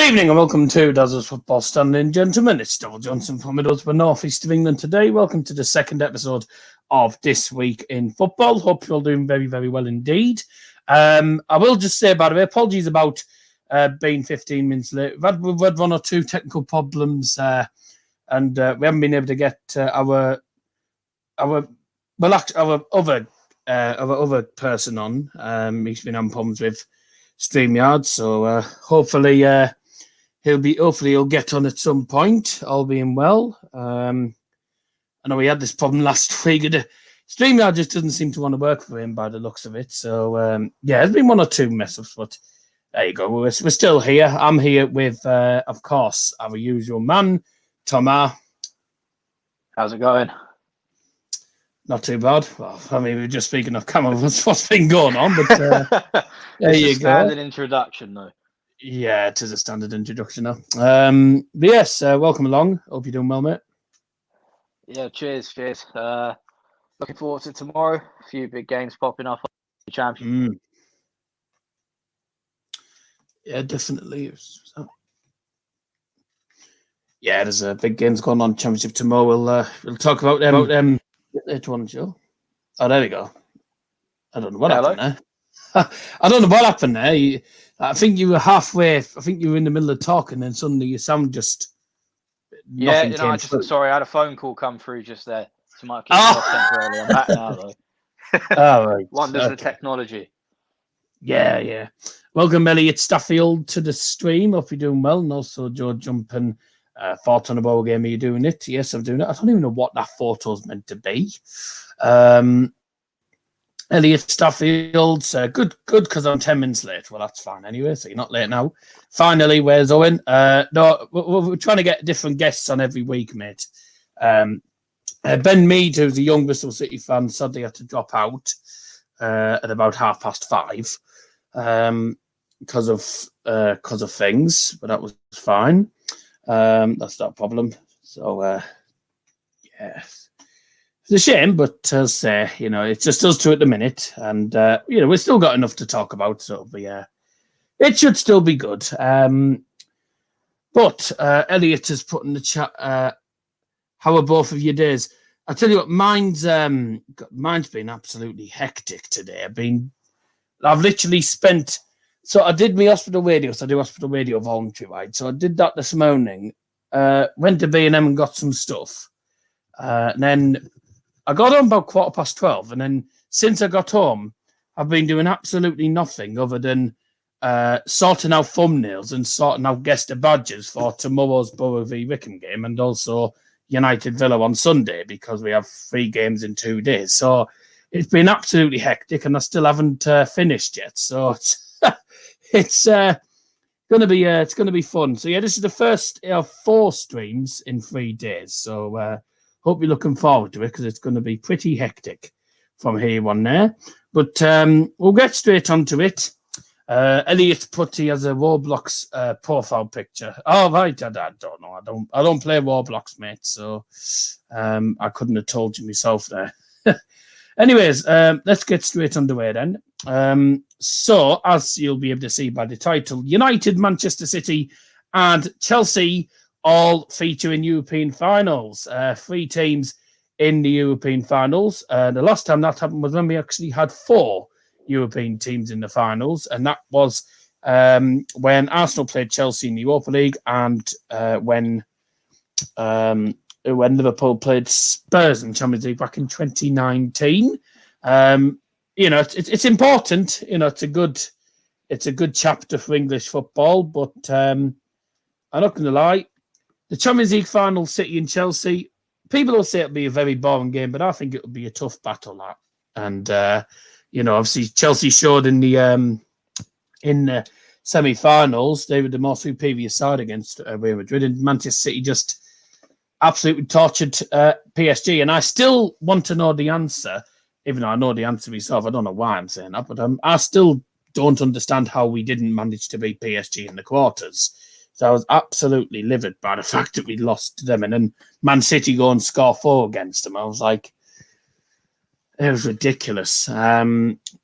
Good evening and welcome to Dazzle's Football Standing Gentlemen. It's Double Johnson from Middlesbrough, North East of England today. Welcome to the second episode of This Week in Football. Hope you're all doing very, very well indeed. I will just say, by the way, apologies about being 15 minutes late. We've had one or two technical problems and we haven't been able to get our other person on. He's been having problems with StreamYard, so hopefully he'll get on at some point, all being well. I know we had this problem last week. StreamYard just doesn't seem to want to work for him by the looks of it. So there's been one or two mess-ups, but there you go. We're still here. I'm here with, of course, our usual man, Thomas. How's it going? Not too bad. Well, I mean, we were just speaking of camera, what's been going on, but there you go. Standard introduction, though. Yeah, it is a standard introduction now. But yes, welcome along. Hope you're doing well, mate. Yeah, cheers. Looking forward to tomorrow. A few big games popping up on the Championship. Yeah, definitely. Yeah, there's big games going on Championship tomorrow. We'll talk about them later on, Joe. Oh, there we go. I don't know what happened there. I don't know what happened there. I think you were halfway. I think you were in the middle of talking, and then suddenly your sound just. Yeah, sorry, I had a phone call come through just there. So might keep me off temporarily. I'm back now, though. Oh, right. Wonders of technology. Yeah. Welcome, Elliot Staffield, to the stream. Hope you're doing well, and also Joe jumping. Thought on a bowl game. Are you doing it? Yes, I'm doing it. I don't even know what that photo's meant to be. Elliot Staffield's good because I'm 10 minutes late. Well, that's fine anyway, so you're not late now. Finally, where's Owen? No, we're trying to get different guests on every week, mate. Ben Mead, who's a young Bristol City fan, sadly had to drop out at about 5:30 because of things, but that was fine. That's not a problem. So, yeah. It's a shame, but as it's just us two at the minute, and we've still got enough to talk about, so it should still be good. But Elliot has put in the chat, how are both of your days? I tell you what, mine's been absolutely hectic today. I've literally spent. So I did my hospital radio. So I do hospital radio voluntary, right? So I did that this morning. Went to B&M and got some stuff, and then I got home about 12:15, and then since I got home, I've been doing absolutely nothing other than sorting out thumbnails and sorting out guest badges for tomorrow's Borough v Wickham game, and also United Villa on Sunday, because we have 3 games in 2 days. So it's been absolutely hectic, and I still haven't finished yet. So it's gonna be fun. So yeah, this is the first of 4 streams in 3 days. So hope you're looking forward to it, because it's going to be pretty hectic from here on there. But we'll get straight onto it. Elliot Putty has a Roblox profile picture. Oh right, I don't know. I don't play Roblox, mate. So I couldn't have told you myself there. Anyways, let's get straight underway then. So, as you'll be able to see by the title, United, Manchester City and Chelsea all feature in European finals. 3 teams in the European finals. The last time that happened was when we actually had 4 European teams in the finals, and that was when Arsenal played Chelsea in the Europa League, and when Liverpool played Spurs in Champions League back in 2019. It's important. It's a good chapter for English football. But I'm not going to lie, the Champions League final, City and Chelsea. People will say it'll be a very boring game, but I think it'll be a tough battle. That, and obviously Chelsea showed in the semi-finals they were the more superior side against Real Madrid, and Manchester City just absolutely tortured PSG. And I still want to know the answer. Even though I know the answer myself, I don't know why I'm saying that, but I still don't understand how we didn't manage to beat PSG in the quarters. So I was absolutely livid by the fact that we lost to them, and then Man City go and score 4 against them. I was like, It was ridiculous. But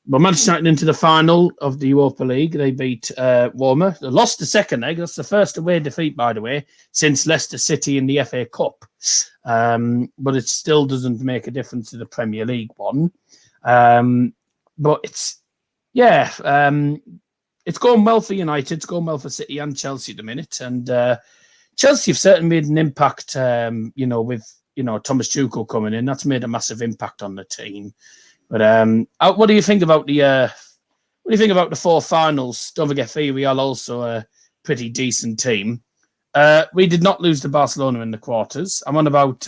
Manchester United into the final of the Europa League. They beat Roma. They lost the second leg. That's the first away defeat, by the way, since Leicester City in the FA Cup. But it still doesn't make a difference to the Premier League one. But it's going well for United. It's going well for City and Chelsea at the minute. And Chelsea have certainly made an impact, with Thomas Tuchel coming in. That's made a massive impact on the team. But what do you think about the four finals? Don't forget, Villarreal also a pretty decent team. We did not lose to Barcelona in the quarters. I'm on about.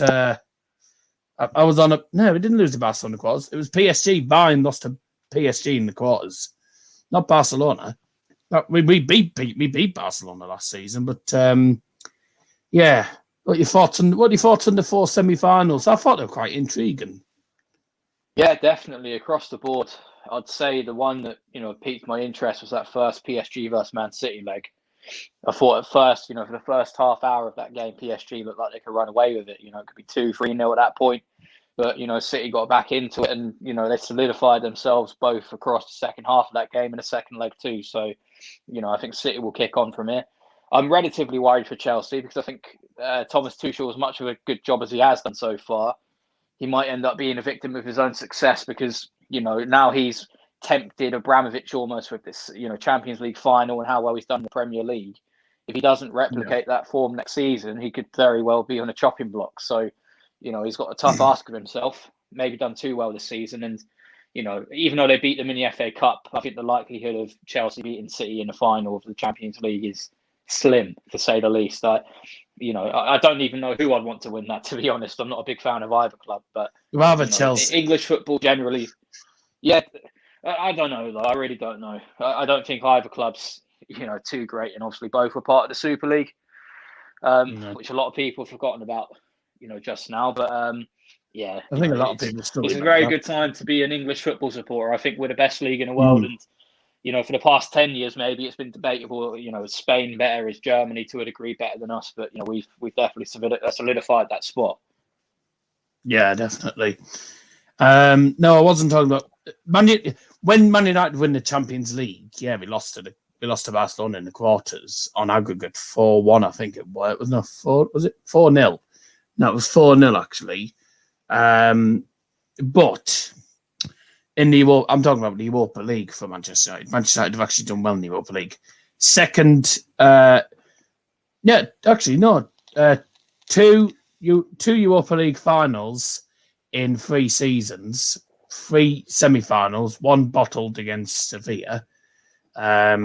We didn't lose to Barcelona in the quarters. It was PSG. Bayern lost to PSG in the quarters, not Barcelona. We beat Barcelona last season, but What are your thoughts on the four semi-finals? I thought they were quite intriguing. Yeah, definitely across the board. I'd say the one that piqued my interest was that first PSG versus Man City leg. I thought at first, for the first half hour of that game, PSG looked like they could run away with it. It could be 2-3-0 at that point. But, City got back into it and, they solidified themselves both across the second half of that game and the second leg too. So, I think City will kick on from here. I'm relatively worried for Chelsea because I think Thomas Tuchel, as much of a good job as he has done so far, he might end up being a victim of his own success because, now he's tempted Abramovich almost with this, Champions League final and how well he's done in the Premier League. If he doesn't replicate that form next season, he could very well be on a chopping block. So, he's got a tough ask of himself, maybe done too well this season. And, even though they beat them in the FA Cup, I think the likelihood of Chelsea beating City in the final of the Champions League is slim, to say the least. I don't even know who I'd want to win that, to be honest. I'm not a big fan of either club, but rather Chelsea. English football generally, yeah. I don't know, though. I really don't know. I don't think either club's, too great, and obviously both were part of the Super League, which a lot of people have forgotten about, just now. But I think a lot of people still. It's a very good time to be an English football supporter. I think we're the best league in the world, and for the past 10 years, maybe it's been debatable. Is Spain better? Is Germany to a degree better than us? But we've definitely solidified that spot. Yeah, definitely. No, I wasn't talking about when Man United win the Champions League. Yeah, we lost to Barcelona in the quarters on aggregate 4-1. I think it was. It was not 4. Was it 4-0? No, it was 4-0 actually. But in the I'm talking about the Europa League for Manchester United. Manchester United have actually done well in the Europa League. Second, two Europa League finals in 3 seasons, 3 semi-finals, 1 bottled against Sevilla. But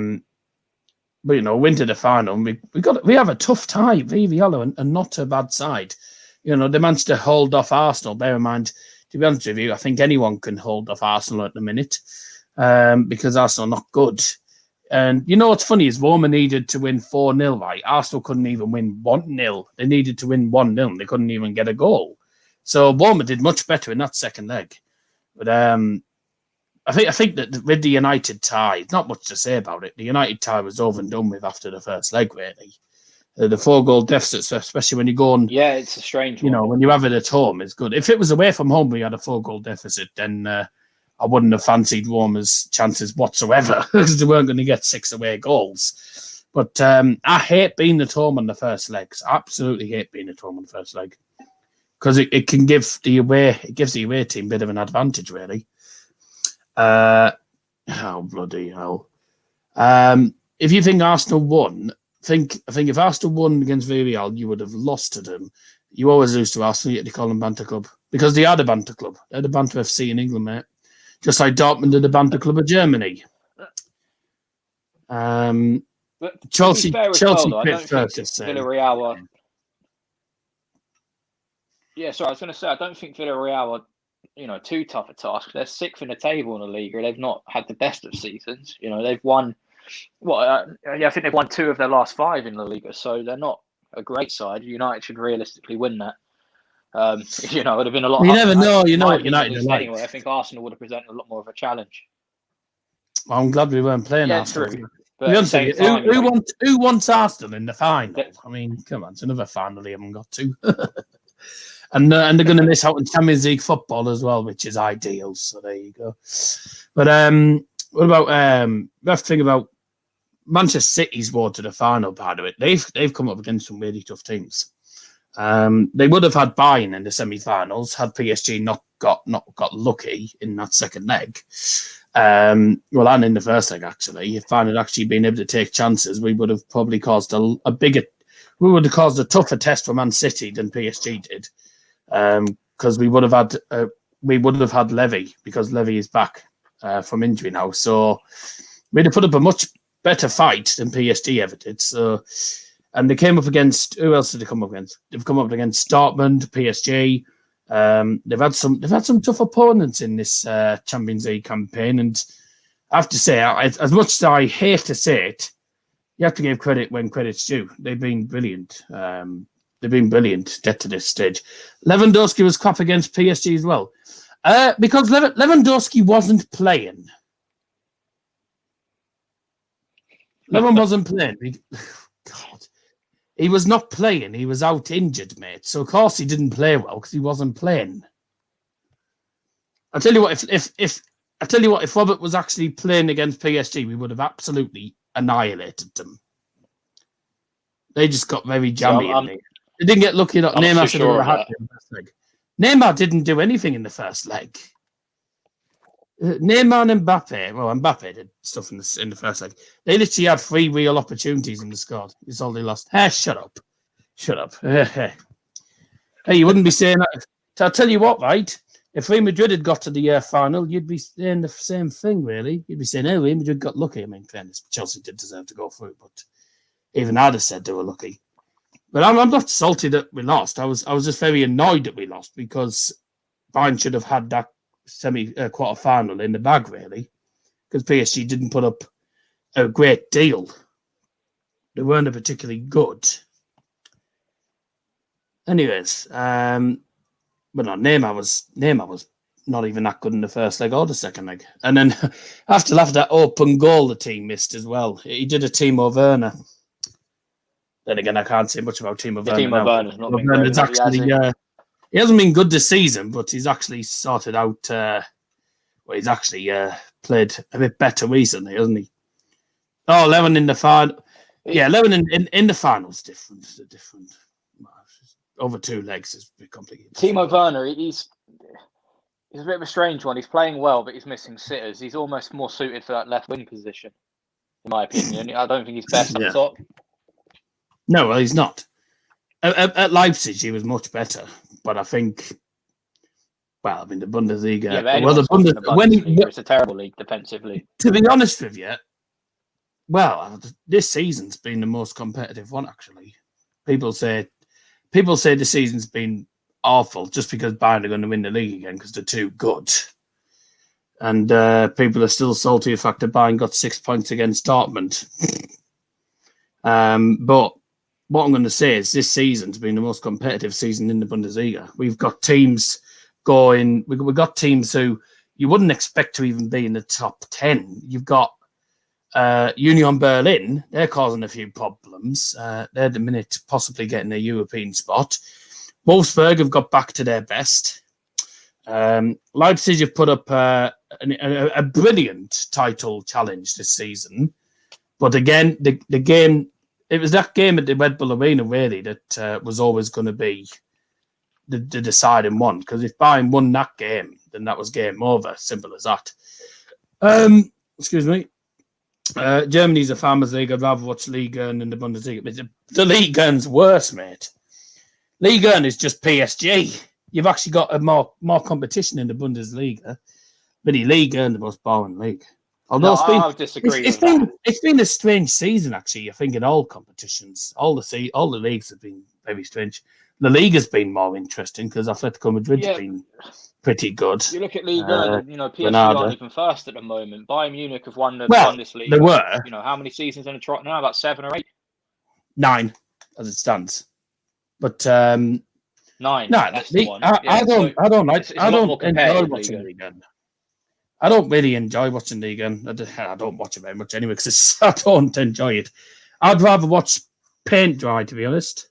win to the final. We have a tough tie, Villarreal, and not a bad side. They managed to hold off Arsenal. Bear in mind, to be honest with you, I think anyone can hold off Arsenal at the minute because Arsenal are not good. And what's funny is Roma needed to win 4-0, right? Arsenal couldn't even win 1-0. They needed to win 1-0 and they couldn't even get a goal. So Roma did much better in that second leg. But I think that with the United tie, not much to say about it. The United tie was over and done with after the first leg, really. The 4-goal deficit, especially when you go on. Yeah, it's a strange one. When you have it at home, it's good. If it was away from home, we had a 4-goal deficit, then I wouldn't have fancied Roma's chances whatsoever because they weren't going to get 6 away goals. But I hate being at home on the first legs. Absolutely hate being at home on the first leg because it can give the away team a bit of an advantage, really. Oh, bloody hell. If you think Arsenal won, I think if Arsenal won against Villarreal, you would have lost to them. You always lose to Arsenal, yet they call them Banter Club. Because they are the Banter Club. They're the Banter FC in England, mate. Just like Dortmund are the Banter Club of Germany. Chelsea picked first. Villarreal are... Yeah, sorry, I was going to say, I don't think Villarreal are, too tough a task. They're 6th in the table in the league, or they've not had the best of seasons. They've won... I think they've won 2 of their last 5 in La Liga, so they're not a great side. United should realistically win that. It would have been a lot. You never know. What United are like. Anyway, I think Arsenal would have presented a lot more of a challenge. Well, I'm glad we weren't playing Arsenal. True. But who wants Arsenal in the final? I mean, come on, it's another final they haven't got to. And they're going to miss out on Champions League football as well, which is ideal. So there you go. But what about we have to think about Manchester City's road to the final part of it. They've come up against some really tough teams. They would have had Bayern in the semi-finals had PSG not got lucky in that second leg. And in the first leg actually. If Bayern had actually been able to take chances, we would have probably caused a tougher test for Man City than PSG did. Because we would have had Levy, because Levy is back from injury now. So we'd have put up a much better fight than PSG ever did. So, and they came up against, who else did they come up against? They've come up against Dortmund, PSG. They've had some tough opponents in this Champions League campaign, and I have to say, as much as I hate to say it, you have to give credit when credit's due. They've been brilliant. To get to this stage. Lewandowski was crap against PSG as well, because Lewandowski wasn't playing. Lewin wasn't playing. God, he was not playing. He was out injured, mate. So of course he didn't play well because he wasn't playing. I tell you what, if Robert was actually playing against PSG, we would have absolutely annihilated them. They just got very jammy. They didn't get lucky. Neymar should have had in the first leg. Neymar didn't do anything in the first leg. Neymar and Mbappe. Well, Mbappe did stuff in the first leg. They literally had 3 real opportunities in the squad. It's all they lost. Hey, shut up. Hey, you wouldn't be saying that. I'll tell you what, right? If Real Madrid had got to the final, you'd be saying the same thing, really. You'd be saying, "Oh, Real Madrid got lucky." I mean, fairness, Chelsea did deserve to go through, but even I'd have said they were lucky. But I'm not salty that we lost. I was just very annoyed that we lost because Bayern should have had that quarter final in the bag, really, because PSG didn't put up a great deal. They weren't particularly good. Anyways, but no, Neymar was not even that good in the first leg or the second leg. And then I have to laugh at that open goal the team missed as well. He did a Timo Werner. Then again, I can't say much about Timo Werner. Timo Werner's not been great. He hasn't been good this season, but he's actually sorted out. He's actually played a bit better recently, hasn't he? Oh, Levin in the final. Yeah, Levin in the final's different. Over 2 legs is completely different. Timo Werner, he's a bit of a strange one. He's playing well, but he's missing sitters. He's almost more suited for that left wing position, in my opinion. I don't think he's best up top. No, well, he's not. At Leipzig, he was much better, but I think, the Bundesliga. Yeah, but Bundesliga, it's a terrible league defensively. To be honest with you, this season's been the most competitive one. Actually, people say the season's been awful just because Bayern are going to win the league again because they're too good, and people are still salty the fact that Bayern got 6 points against Dortmund. But what I'm going to say is this season's been the most competitive season in the Bundesliga. We've got teams going. We've got teams who you wouldn't expect to even be in the top 10. You've got Union Berlin. They're causing a few problems. They're at the minute possibly getting a European spot. Wolfsburg have got back to their best. Leipzig have put up a brilliant title challenge this season. But again, the game. It was that game at the Red Bull Arena, really, that was always going to be the deciding one. Because if Bayern won that game, then that was game over. Simple as that. Excuse me. Germany's a farmers' league. I'd rather watch Liga than the Bundesliga. But the Liga's worse, mate. Liga is just PSG. You've actually got more competition in the Bundesliga. But the Liga is the most boring league. Although I would disagree. It's been a strange season, actually. I think in all competitions, all the leagues have been very strange. The league has been more interesting because Atletico Madrid's been pretty good. You look at Liga, PSG aren't even first at the moment. Bayern Munich have won the Bundesliga. They were. How many seasons in a trot now? About 7 or 8? 9, as it stands. But 9. No, that's the one. I don't enjoy watching Liga. I don't really enjoy watching Liga. I don't watch it very much anyway because I don't enjoy it. I'd rather watch paint dry, to be honest.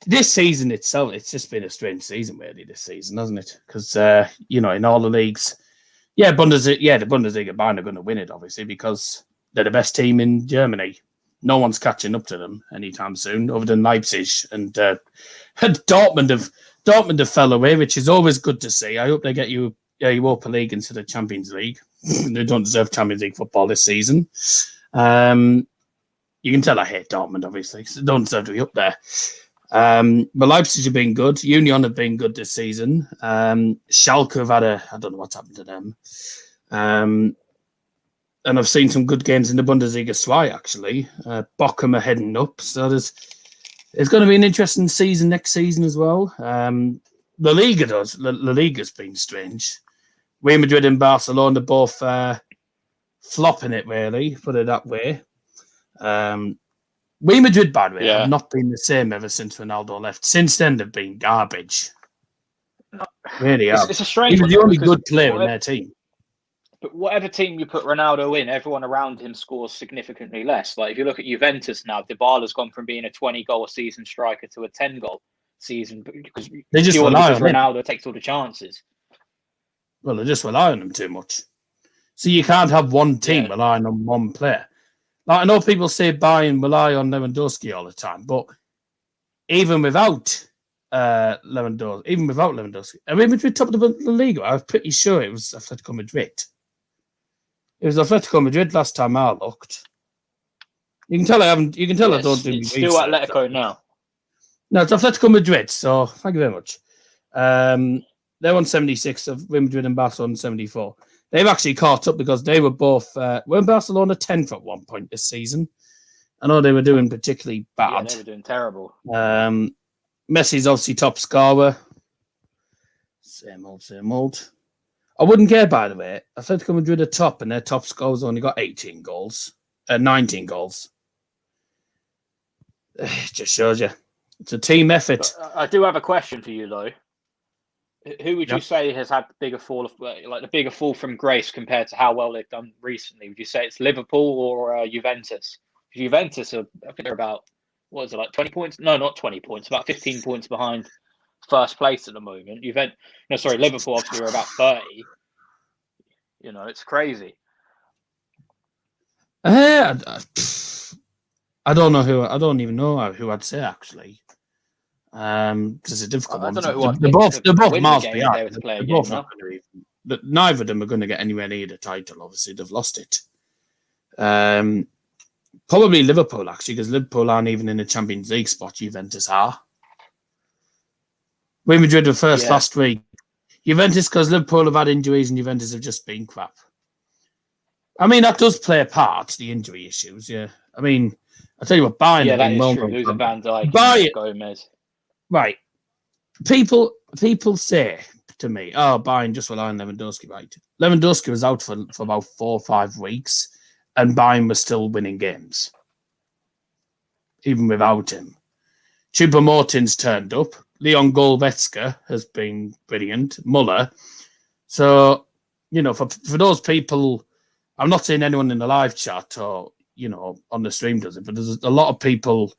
this season itself, it's just been a strange season, really, this season, hasn't it? Because, in all the leagues, the Bundesliga Bayern are going to win it, obviously, because they're the best team in Germany. No one's catching up to them anytime soon, other than Leipzig. And Dortmund have fell away, which is always good to see. I hope they get Europa League instead of Champions League. They don't deserve Champions League football this season. You can tell I hate Dortmund, obviously. So they don't deserve to be up there. But Leipzig have been good. Union have been good this season. Schalke have had I don't know what's happened to them. And I've seen some good games in the Bundesliga SWI, actually. Bochum are heading up. So it's going to be an interesting season next season as well. La Liga's been strange. Real Madrid and Barcelona both flopping it, really, put it that way. Real Madrid, by the way, have not been the same ever since Ronaldo left. Since then, they've been garbage. Really are. It's a strange one. He was the only good player in their team. But whatever team you put Ronaldo in, everyone around him scores significantly less. Like if you look at Juventus now, Dybala's gone from being a 20-goal season striker to a 10-goal season because Ronaldo takes all the chances. Well, they just rely on him too much. So you can't have one team relying on one player. Like I know people say Bayern rely on Lewandowski all the time, but even without Lewandowski, are Real Madrid top of the league? I was pretty sure it was Atletico Madrid. It was Atletico Madrid last time I looked. You can tell I haven't. You can tell I don't do. It's still Atletico now. No, it's Atletico Madrid. So thank you very much. They're on 76 of Real Madrid and Barcelona on 74. They've actually caught up because they were both weren't Barcelona 10th at one point this season. I know they were doing particularly bad. Yeah, they were doing terrible. Messi's obviously top scorer. Same old. I wouldn't care, by the way. Atletico Madrid are top, and their top scorer's only got 19 goals. It just shows you. It's a team effort. But I do have a question for you, though. Who would you say has had the bigger fall from grace compared to how well they've done recently? Would you say it's Liverpool or Juventus? Juventus are, I think they're about, 20 points? No, not 20 points, about 15 points behind first place at the moment. Liverpool obviously are about 30. It's crazy. I don't know who. I don't even know who I'd say actually. Because it's a difficult one. They're both miles behind. Neither of them are going to get anywhere near the title. Obviously, they've lost it. Probably Liverpool actually, because Liverpool aren't even in the Champions League spot. Juventus are. Real Madrid were first last week. Juventus, because Liverpool have had injuries and Juventus have just been crap. I mean, that does play a part, the injury issues, yeah. I mean, I'll tell you what, Bayern... Yeah, that is true. Losing Van Dijk and Gomez. Right. People say to me, Bayern just rely on Lewandowski, right? Lewandowski was out for about 4 or 5 weeks and Bayern was still winning games. Even without him. Choupo-Moting's turned up. Leon Goretzka has been brilliant. Muller. So, for those people, I'm not saying anyone in the live chat or, on the stream does it, but there's a lot of people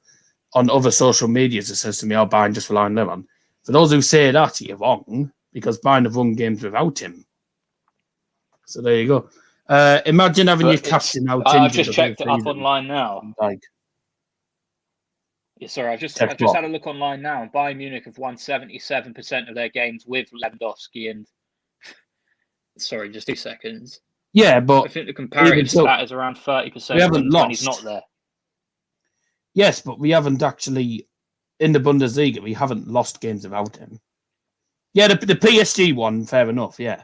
on other social medias that says to me, Bayern just rely on Lewandowski. For those who say that, you're wrong, because Bayern have won games without him. So there you go. Imagine having your captain out. I've just checked it up online now. Yeah, sorry, I've just had a look online now. Bayern Munich have won 77% of their games with Lewandowski and... Sorry, just 2 seconds. Yeah, but... I think the comparative stat is around 30% we haven't lost. When he's not there. Yes, but we haven't actually... In the Bundesliga, we haven't lost games without him. Yeah, the PSG one, fair enough, yeah.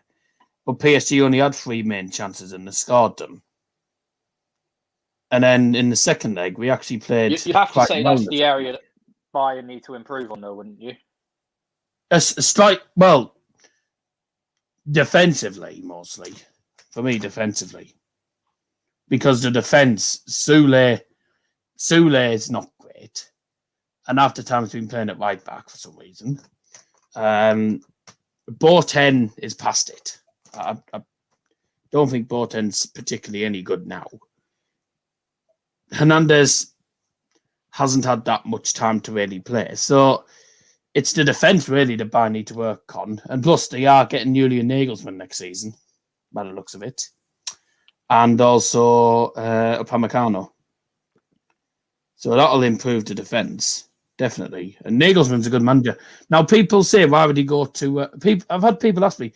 But PSG only had 3 main chances and they scored them. And then in the second leg, we actually played... You'd have to say that's the area that Bayern need to improve on, though, wouldn't you? Defensively, mostly. For me, defensively. Because the defence, Sule is not great. And after time has been playing at right back for some reason. Boateng is past it. I don't think Boateng's particularly any good now. Hernandez, hasn't had that much time to really play. So it's the defence really that Bayern need to work on. And plus, they are getting Julian Nagelsmann next season, by the looks of it. And also Upamecano. So that'll improve the defence, definitely. And Nagelsmann's a good manager. Now, people say, why would he go to... I've had people ask me,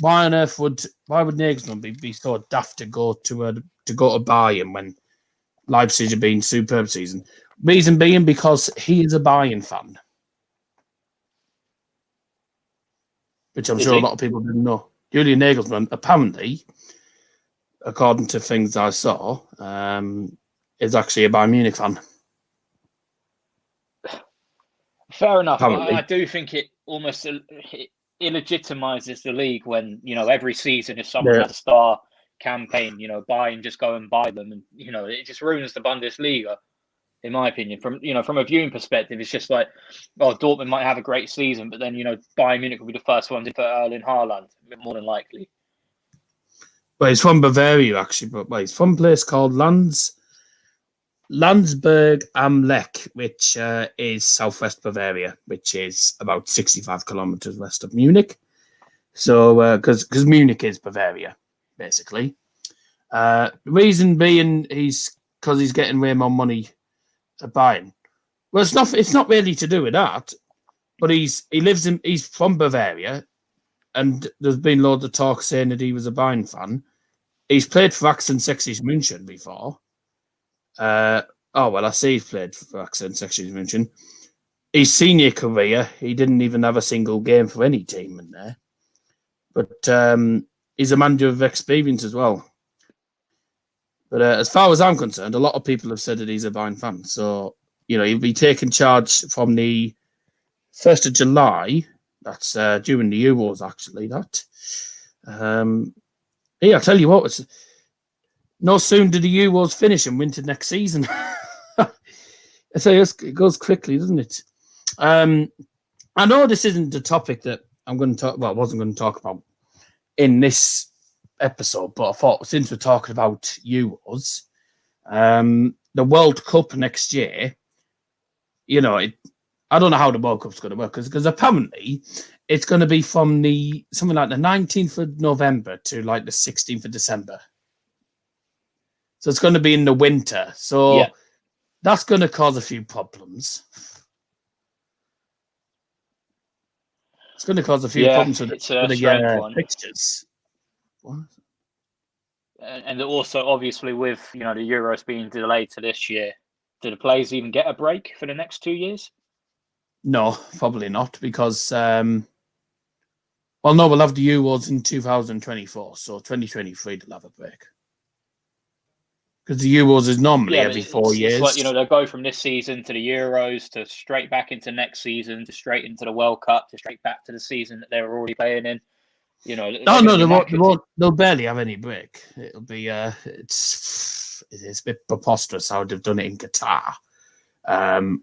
why would Nagelsmann be so daft to go to Bayern when Leipzig have been superb season? Reason being because he is a Bayern fan. Which I'm sure a lot of people didn't know. Julian Nagelsmann, apparently, according to things I saw, is actually a Bayern Munich fan. Fair enough. I do think it almost illegitimizes the league when, every season if someone has a star campaign, Bayern just go and buy them, and it just ruins the Bundesliga, in my opinion. From a viewing perspective, it's just like, Dortmund might have a great season, but then Bayern Munich will be the first one to put Erling Haaland, more than likely. Well, he's from Bavaria actually, but he's from a place called Landsberg am Lech, which is southwest Bavaria, which is about 65 kilometers west of Munich. So, because Munich is Bavaria, basically. The reason being because he's getting way more money at Bayern. Well, it's not really to do with that, but he's from Bavaria, and there's been loads of talk saying that he was a Bayern fan. He's played for 1860 München before. I see he's played for 1860 München. His senior career, he didn't even have a single game for any team in there. But he's a manager of experience as well. But as far as I'm concerned, a lot of people have said that he's a Bayern fan. So, he'll be taking charge from the 1st of July. That's during the Euros, actually, that. I'll tell you what, no sooner do the Euros finish and winter next season. So it goes quickly, doesn't it? I know this isn't the topic that I'm going to talk about. I wasn't going to talk about in this episode, but I thought since we're talking about Euros, the World Cup next year, I don't know how the World Cup's going to work because apparently it's going to be from something like the 19th of November to like the 16th of December. So it's going to be in the winter. So that's going to cause a few problems. It's going to cause a few problems with the fixtures. What? And also, obviously, with the Euros being delayed to this year, do the players even get a break for the next 2 years? No, probably not, because we'll have the Euros in 2024, so 2023 they'll have a break. Because the Euros is normally every 4 years. It's like, they'll go from this season to the Euros to straight back into next season to straight into the World Cup to straight back to the season that they were already playing in. They'll barely have any break. It'll be it's a bit preposterous how they've done it in Qatar. And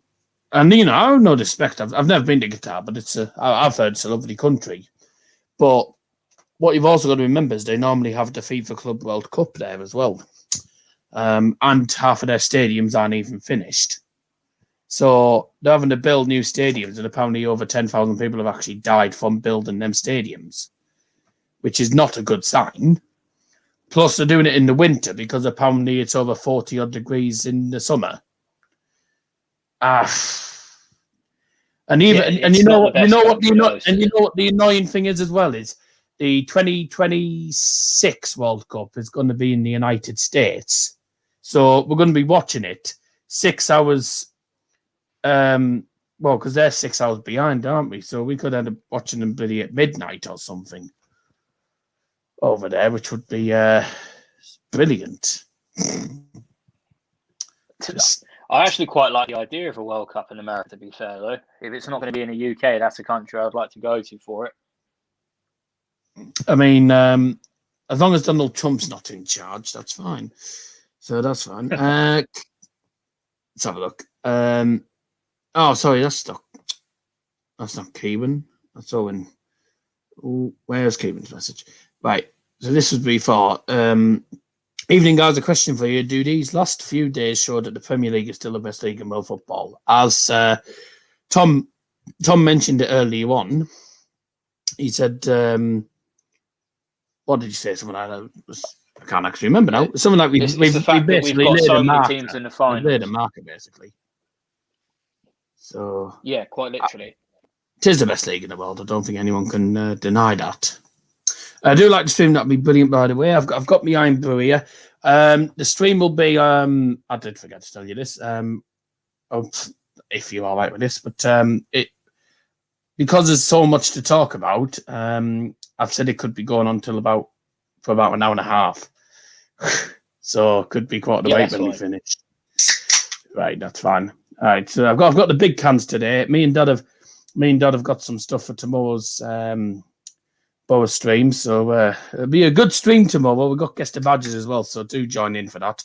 I have no respect. I've never been to Qatar, but I've heard it's a lovely country. But what you've also got to remember is they normally have the FIFA Club World Cup there as well. And half of their stadiums aren't even finished. So they're having to build new stadiums, and apparently over 10,000 people have actually died from building them stadiums, which is not a good sign. Plus, they're doing it in the winter because apparently it's over 40-odd degrees in the summer. And you know what the annoying thing is as well is the 2026 World Cup is going to be in the United States. So we're going to be watching it 6 hours. Because they're 6 hours behind, aren't we? So we could end up watching them bloody at midnight or something over there, which would be brilliant. I actually quite like the idea of a World Cup in America, to be fair, though. If it's not going to be in the UK, that's a country I'd like to go to for it. I mean, as long as Donald Trump's not in charge, that's fine. So that's fine. Let's have a look. Sorry, that's not Keegan. That's Owen. Where's Keegan's message? Right. So this was before. Evening, guys. A question for you. Do these last few days show that the Premier League is still the best league in world football? As Tom mentioned it earlier on, he said, what did you say? Something like that. I can't actually remember now. Something like it's the fact that we've got so many teams in the finals. We laid a marker, basically. So yeah, quite literally. It is the best league in the world. I don't think anyone can deny that. I do like the stream. That'd be brilliant, by the way. I've got my Iron Brew here. The stream will be. I did forget to tell you this. If you're all right with this, but because there's so much to talk about. I've said it could be going on for about an hour and a half. So could be quite the wait when we finish. Right, that's fine. All right, so I've got the big cans today. Me and Dad have got some stuff for tomorrow's stream. So it'll be a good stream tomorrow. We've got guest badges as well, so do join in for that.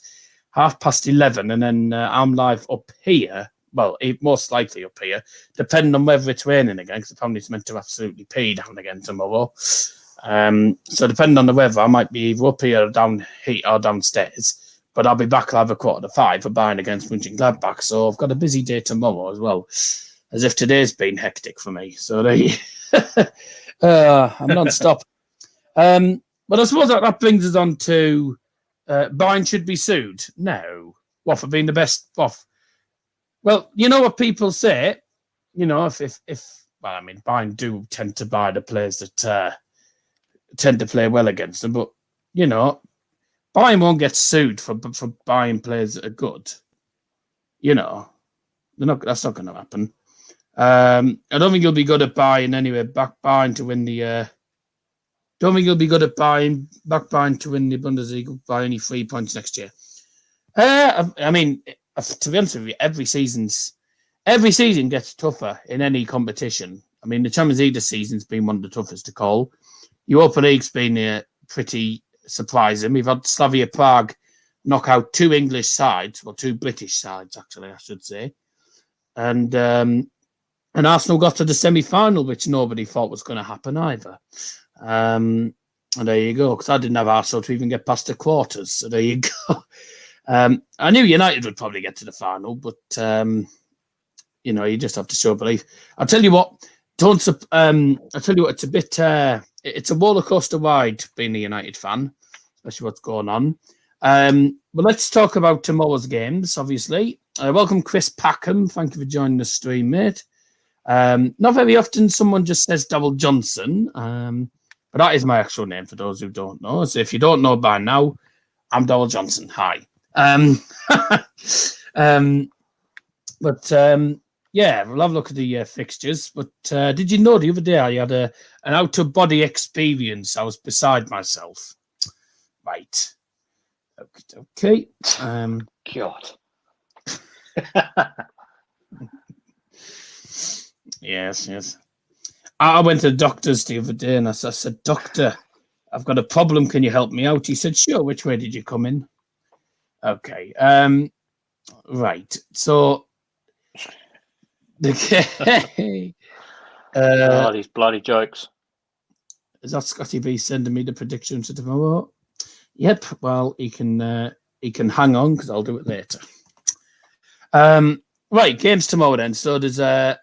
11:30, and then I'm live up here. Well, most likely up here, depending on whether it's raining again, because the family's meant to absolutely pee down again tomorrow. So depending on the weather, I might be either up here or downstairs. But I'll be back live at 4:45 for buying against Mönchengladbach. So I've got a busy day tomorrow as well, as if today's been hectic for me. So I'm non-stop. But I suppose that brings us on to Bayern should be sued. No. What, for being the best? Well, you know what people say. You know, Bayern do tend to buy the players that tend to play well against them. But, you know, Bayern won't get sued for buying players that are good. You know, that's not going to happen. I don't think you'll be good at buying anyway. Buying to win the. Don't think you'll be good at buying to win the Bundesliga by only 3 points next year. I mean, to be honest with you, every season gets tougher in any competition. I mean, the Champions League this season's been one of the toughest to call. Europa League's been pretty surprising. We've had Slavia Prague knock out two English sides, well, two British sides, actually, I should say. And Arsenal got to the semi-final, which nobody thought was going to happen either. And there you go, because I didn't have Arsenal to even get past the quarters. So there you go. I knew United would probably get to the final, but, you know, you just have to show belief. I'll tell you what, it's a bit, it's a roller coaster ride being a United fan, especially what's going on. But let's talk about tomorrow's games, obviously. Welcome, Chris Packham. Thank you for joining the stream, mate. Not very often someone just says Double Johnson, but that is my actual name for those who don't know. So if you don't know by now, I'm Double Johnson. Hi. Yeah, we'll have a look at the fixtures. But did you know the other day I had an out-of-body experience? I was beside myself. Right. Okay. God. Yes. I went to the doctor's the other day and I said, Doctor, I've got a problem. Can you help me out? He said, sure. Which way did you come in? Okay. Right. So, these bloody jokes. Is that Scotty B sending me the predictions for tomorrow? Yep. Well, he can hang on because I'll do it later. Right, games tomorrow then. So there's a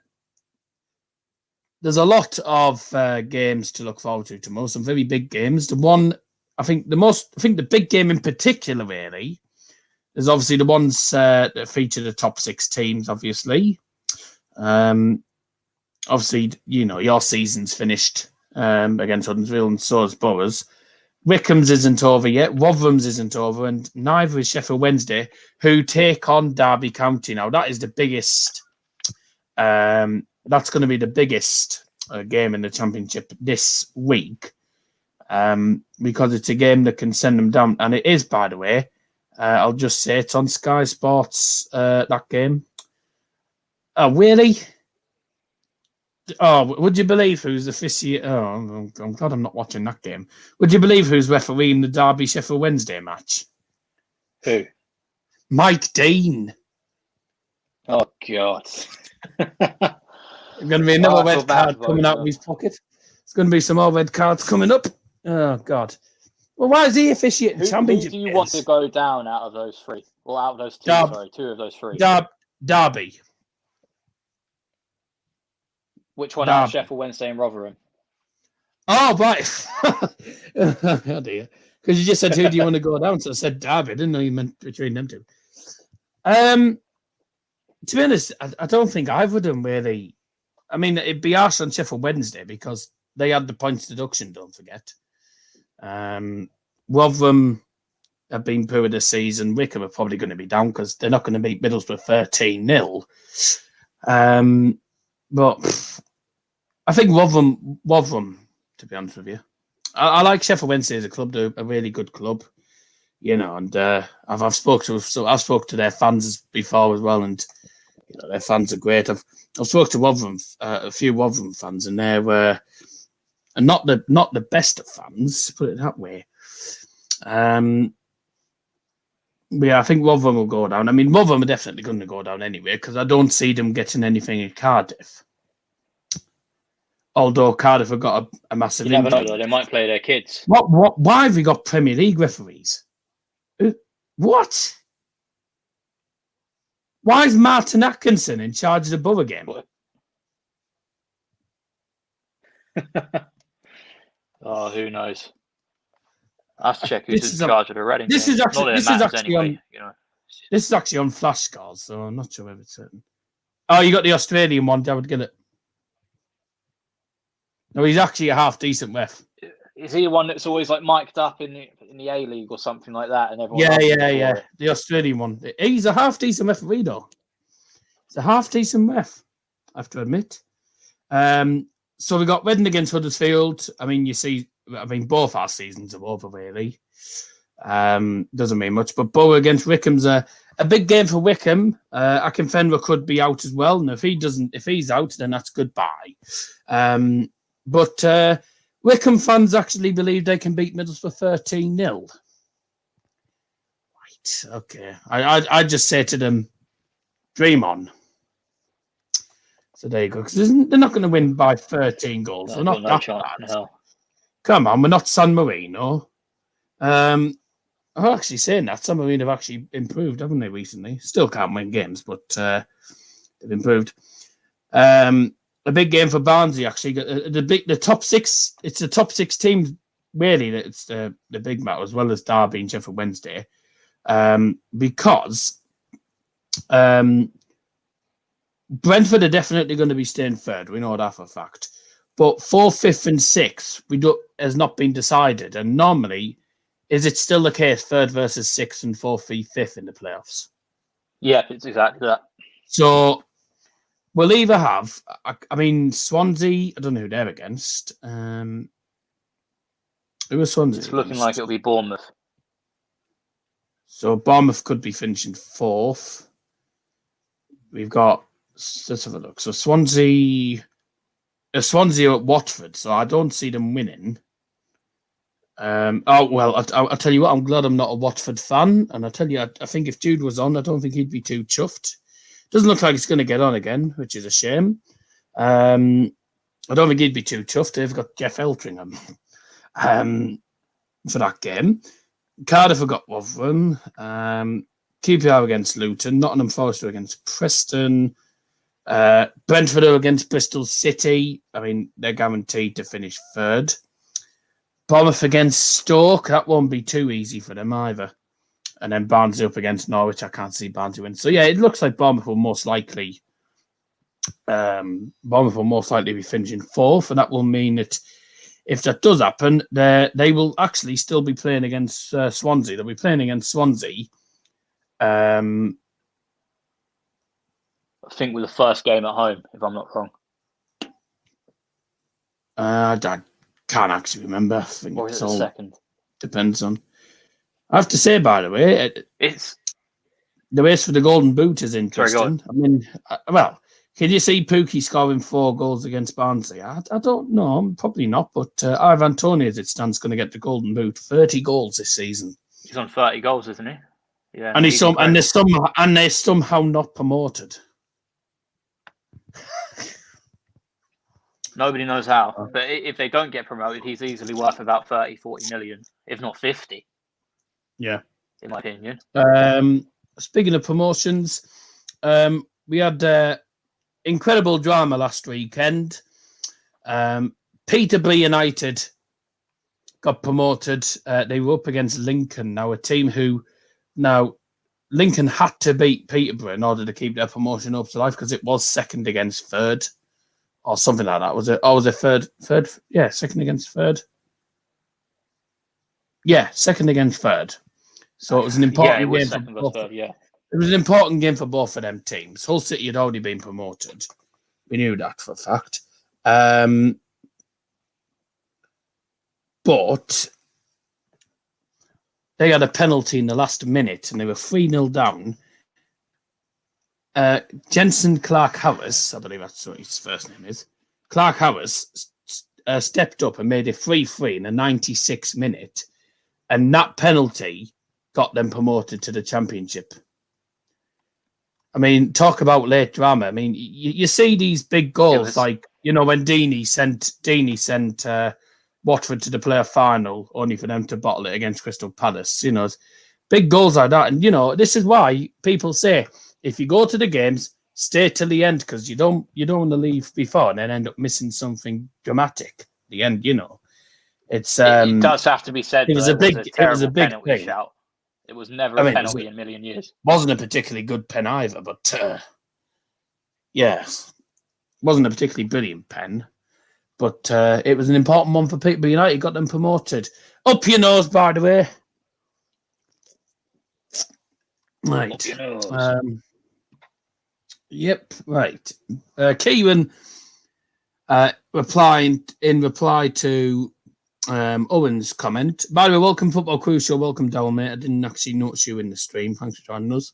lot of games to look forward to tomorrow. Some very big games. The big game in particular, really, is obviously the ones that feature the top six teams. Obviously, you know your season's finished against Huddersfield and so is Borough's. Wickham's isn't over yet. Rotherham's isn't over, and neither is Sheffield Wednesday, who take on Derby County. Now that is the biggest. That's going to be the biggest game in the Championship this week, because it's a game that can send them down, and it is, by the way. I'll just say it's on Sky Sports. That game. Oh, really? Oh, would you believe who's officiating? Oh, I'm glad I'm not watching that game. Would you believe who's refereeing the Derby Sheffield Wednesday match? Who? Mike Dean. Oh, God. There's going to be another red card coming out of his pocket. There's going to be some more red cards coming up. Oh, God. Well, why is he officiating Who championship do you want to games? go down out of those three? Or out of those two, sorry. Two of those three. Derby. Which one out of Derby. Sheffield Wednesday and Rotherham? Oh, right. Oh, dear. Because you just said, who do you want to go down? So I said Derby. I didn't know you meant between them two. To be honest, I don't think either of them really. I mean, it'd be harsh on Sheffield Wednesday because they had the points deduction, don't forget. Rotherham have been poor this season. Wickham are probably going to be down because they're not going to beat Middlesbrough 13-0. But I think Rotherham, to be honest with you. I like Sheffield Wednesday as a club. They're a really good club, you know, and I've spoken to their fans before as well, and you know, their fans are great. I've spoken to Rotherham, a few Rotherham fans, and they're not the best of fans, put it that way. But yeah, I think Rotherham will go down. I mean, Rotherham are definitely going to go down anyway because I don't see them getting anything in Cardiff. Although Cardiff have got a massive You never know, injury. though. They might play their kids. Why have we got Premier League referees? What? Why is Martin Atkinson in charge of the Borough game? Oh, who knows? I have to check who's in charge of the Reading. This game. is actually anyway, you know. This is actually on Flash Scores, so I'm not sure if it's certain. Oh, you got the Australian one, David Gillett. No, he's actually a half decent ref. Is he the one that's always like mic'd up in the A League or something like that? And everyone yeah. The Australian one. He's a half decent referee, though. He's a half decent ref, I have to admit. So we got Reading against Huddersfield. I mean, both our seasons are over, really. Doesn't mean much. But Borough against Wickham's a big game for Wickham. Akinfenwa could be out as well. And if he's out, then that's goodbye. But Wickham fans actually believe they can beat Middlesbrough 13-0. Right, okay. I just say to them, dream on. So there you go. Because they're not going to win by 13 goals. No, they're not that bad. No. Come on, we're not San Marino. I'm actually saying that. San Marino have actually improved, haven't they, recently? Still can't win games, but they've improved. A big game for Barnsley, actually. The top six, it's the top six teams, really, that's the big matter, as well as Derby and Sheffield Wednesday. Because Brentford are definitely going to be staying third. We know that for a fact. But 4th, 5th, and 6th has not been decided. And normally, is it still the case, 3rd versus 6th and 4th v 5th in the playoffs? Yeah, it's exactly that. So we'll either have, I mean, Swansea, I don't know who they're against. Who was Swansea? It's looking like it'll be Bournemouth. So Bournemouth could be finishing 4th. We've got, let's have a look. So Swansea at Watford, so I don't see them winning. I'll tell you what, I'm glad I'm not a Watford fan. And I tell you, I think if Jude was on, I don't think he'd be too chuffed. Doesn't look like it's going to get on again, which is a shame. I don't think he'd be too chuffed. They've got Jeff Eltringham for that game. Cardiff have got Rotherham. QPR against Luton. Nottingham Forest against Preston. Brentford against Bristol City. I mean, they're guaranteed to finish 3rd. Bournemouth against Stoke. That won't be too easy for them either. And then Barnsley up against Norwich. I can't see Barnsley win. So yeah, it looks like Bournemouth will most likely be finishing 4th, and that will mean that if that does happen, they will actually still be playing against Swansea. They'll be playing against Swansea. I think with the first game at home, if I'm not wrong. I can't actually remember. I think or is it the second? Depends on. I have to say, by the way, it's the race for the Golden Boot is interesting. I mean, can you see Pookie scoring 4 goals against Barnsley? I don't know. Probably not. But Ivan Toney, as it stands, going to get the Golden Boot. 30 goals this season. He's on 30 goals, isn't he? Yeah. And they're somehow not promoted. Nobody knows how. But if they don't get promoted, he's easily worth about 30, 40 million, if not 50. Yeah. In my opinion. Speaking of promotions, we had incredible drama last weekend. Peterborough United got promoted. They were up against Lincoln, now a team who Lincoln had to beat Peterborough in order to keep their promotion up to life because it was second against third or something like that. Was it? Oh, was it third? Yeah, second against third. Yeah, second against third. So it was an important game for both. It was an important game for both of them teams. Hull City had already been promoted. We knew that for a fact. But they had a penalty in the last minute and they were 3-0 down. Jensen Clark-Harris, I believe that's what his first name is, Clark-Harris stepped up and made it 3-3 in the 96th minute. And that penalty got them promoted to the championship. I mean, talk about late drama. I mean, you see these big goals like, when Deeney sent Watford to the playoff final, only for them to bottle it against Crystal Palace. Big goals like that. And, this is why people say, if you go to the games, stay till the end because you don't want to leave before and then end up missing something dramatic. At the end, It's it does have to be said. It was a big penalty thing. Shout. It was never a penalty in a million years. Wasn't a particularly good pen either, but yes, wasn't a particularly brilliant pen. But it was an important one for Peterborough United. Got them promoted. Up your nose, by the way. Right. Up your nose. Yep. Right. Kieran reply to Owen's comment. By the way, welcome Football Crucial. Welcome, Darryl, mate. I didn't actually notice you in the stream. Thanks for joining us.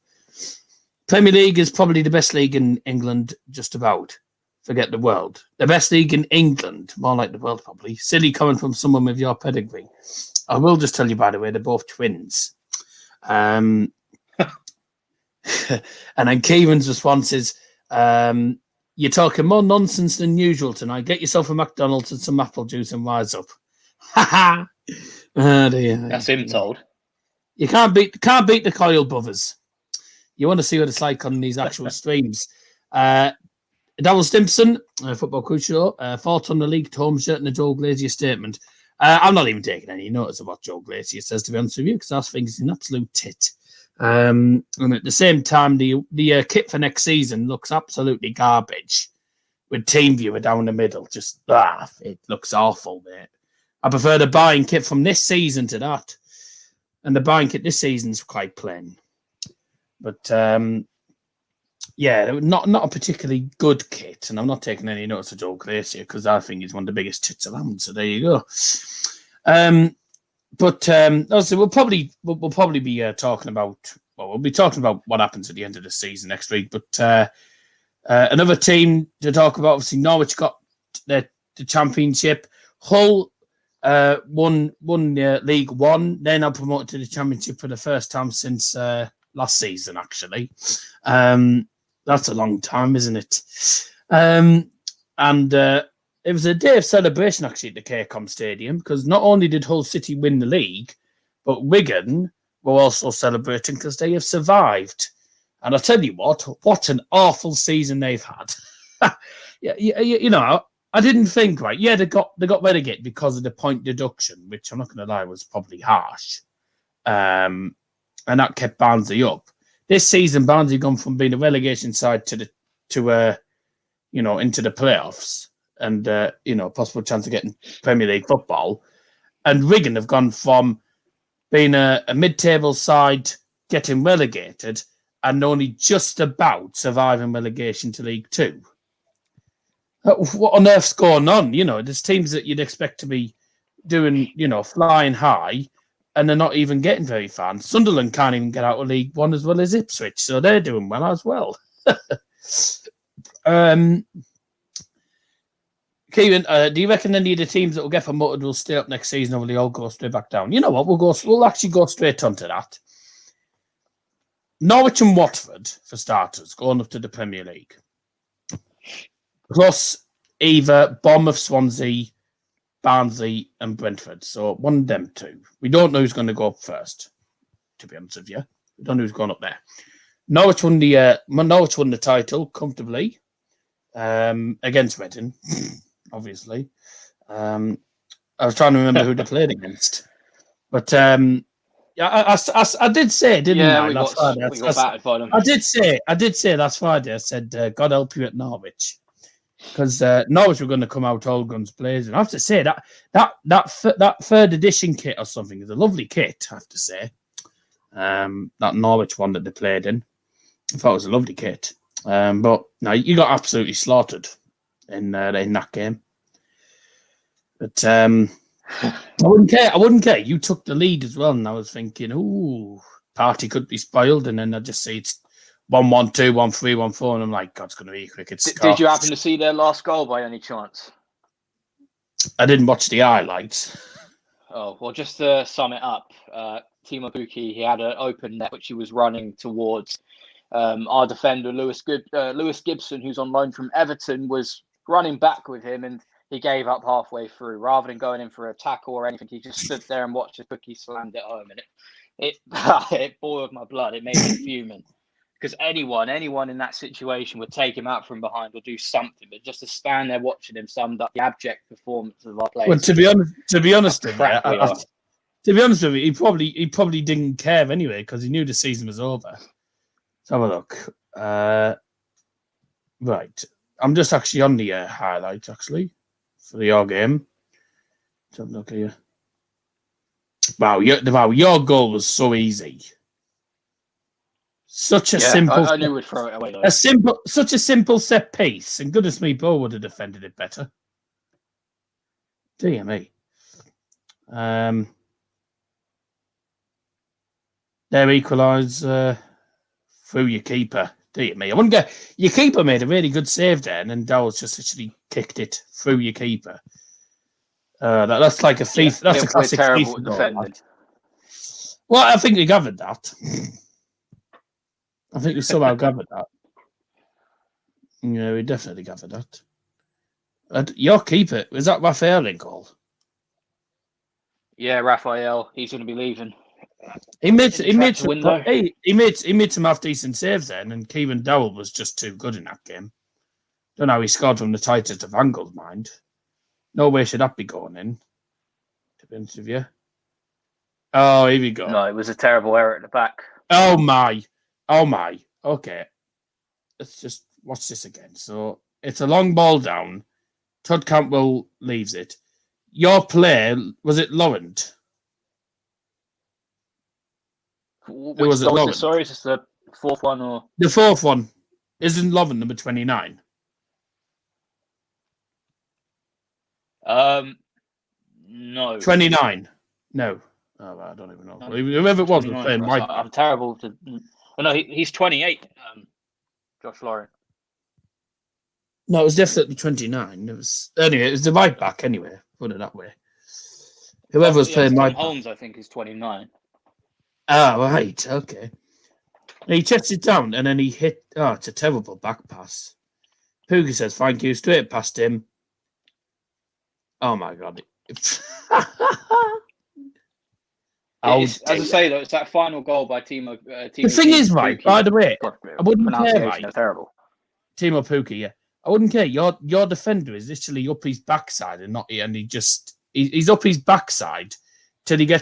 Premier League is probably the best league in England, just about. Forget the world. The best league in England, more like the world, probably. Silly coming from someone with your pedigree. I will just tell you, by the way, they're both twins. And then Kieran's response is, you're talking more nonsense than usual tonight. Get yourself a McDonald's and some apple juice and rise up. Ha ha! That's him told. You can't beat the Coyle brothers. You want to see what it's like on these actual streams. Darryl Stimpson, Football Crucial, thoughts on the leaked home shirt and the Joel Glazier statement. I'm not even taking any notice of what Joel Glazier says, to be honest with you, because I think he's an absolute tit. And at the same time, the kit for next season looks absolutely garbage with TeamViewer down the middle. Just, it looks awful, mate. I prefer the buying kit from this season to that. And the buying kit this season's quite plain. But, not a particularly good kit. And I'm not taking any notice of Joel Glacier because I think he's one of the biggest tits around. So there you go. Also, we'll probably be talking about, we'll be talking about what happens at the end of the season next week. But another team to talk about, obviously, Norwich got the championship. Hull won League One. They're now promoted to the championship for the first time since last season, actually. That's a long time, isn't it? It was a day of celebration, actually, at the Caircom Stadium, because not only did Hull City win the league, but Wigan were also celebrating because they have survived. And I'll tell you what an awful season they've had. I didn't think, right, they got relegated because of the point deduction, which I'm not going to lie was probably harsh. And that kept Barnsley up. This season, Barnsley gone from being a relegation side into the playoffs and possible chance of getting Premier League football. And Wigan have gone from being a mid-table side, getting relegated, and only just about surviving relegation to League Two. What on earth's going on? There's teams that you'd expect to be doing, flying high, and they're not even getting very far. And Sunderland can't even get out of League One as well as Ipswich, so they're doing well as well. Kieran, do you reckon any of the teams that will get promoted will stay up next season, or will they all go straight back down? You know what? We'll actually go straight onto that. Norwich and Watford, for starters, going up to the Premier League. Plus either Bournemouth, Swansea, Barnsley, and Brentford. So one of them two. We don't know who's going to go up first, to be honest with you. We don't know who's going up there. Norwich won the title comfortably against Reading, obviously. I was trying to remember who they played against. But I did say, didn't I? We got battered by them. I did say last Friday. I said, God help you at Norwich, because Norwich were going to come out all guns blazing. I have to say that third edition kit or something is a lovely kit. I have to say, that Norwich one that they played in, I thought it was a lovely kit. But no, you got absolutely slaughtered in that game. But I wouldn't care. You took the lead as well, and I was thinking, ooh, party could be spoiled. And then I just see it's 1-1, 2-1, 3-1, 4, and I'm like, God's going to be a cricket score. Did you happen to see their last goal by any chance? I didn't watch the highlights. Oh, well, just to sum it up, Timo Pukki, he had an open net which he was running towards. Our defender, Lewis Gibson, who's on loan from Everton, was running back with him, and he gave up halfway through. Rather than going in for a tackle or anything, he just stood there and watched as Pukki slammed it home. And it boiled my blood. It made me fuming. Because anyone in that situation would take him out from behind or do something. But just to stand there watching him summed up the abject performance of our players. Well, to be honest with you, he probably didn't care anyway, because he knew the season was over. Let's have a look. Right. I'm just actually on the highlights, actually, for your game. Let's have a look here. Wow, your goal was so easy. Such a simple. I knew we'd throw it away, though. Such a simple set piece, and goodness me, Bo would have defended it better. Dear me. There equalise through your keeper. Dear me, I wouldn't get your keeper made a really good save there, and then Dowell's just actually kicked it through your keeper. That's like a thief. That's a classic terrible thief defending. Well, I think we gathered that. I think we somehow gathered that. Yeah, we definitely gathered that. Your keeper, was that Raphael in goal? Yeah, Raphael. He's going to be leaving. He made some half decent saves then, and Kieran Dowell was just too good in that game. Don't know how he scored from the tightest of angles, mind. No way should that be going in, to be honest with you. Oh, here we go. No, it was a terrible error at the back. Oh my. Okay. Let's just watch this again. So it's a long ball down. Todd Campbell leaves it. Your player, was it Laurent? Which was it? Sorry, is this the fourth one or the fourth one? Isn't Laurent number 29? No. 29. No. Oh, I don't even know. Whoever it was playing right. I'm terrible to. Oh, no, he's 28. Josh Laurent. No, it was definitely 29. It was the right back anyway. Put it that way. Whoever was playing right. Holmes, I think, is 29. Oh, right. Okay. He checks it down and then he hit. Oh, it's a terrible back pass. Poogie says, "Thank you." Straight past him. Oh my God. As I say, though, it's that final goal by Timo. The thing is, right, by the way, I wouldn't care, right? Terrible. Timo Pukki, yeah. I wouldn't care. Your defender is literally up his backside and he's up his backside till he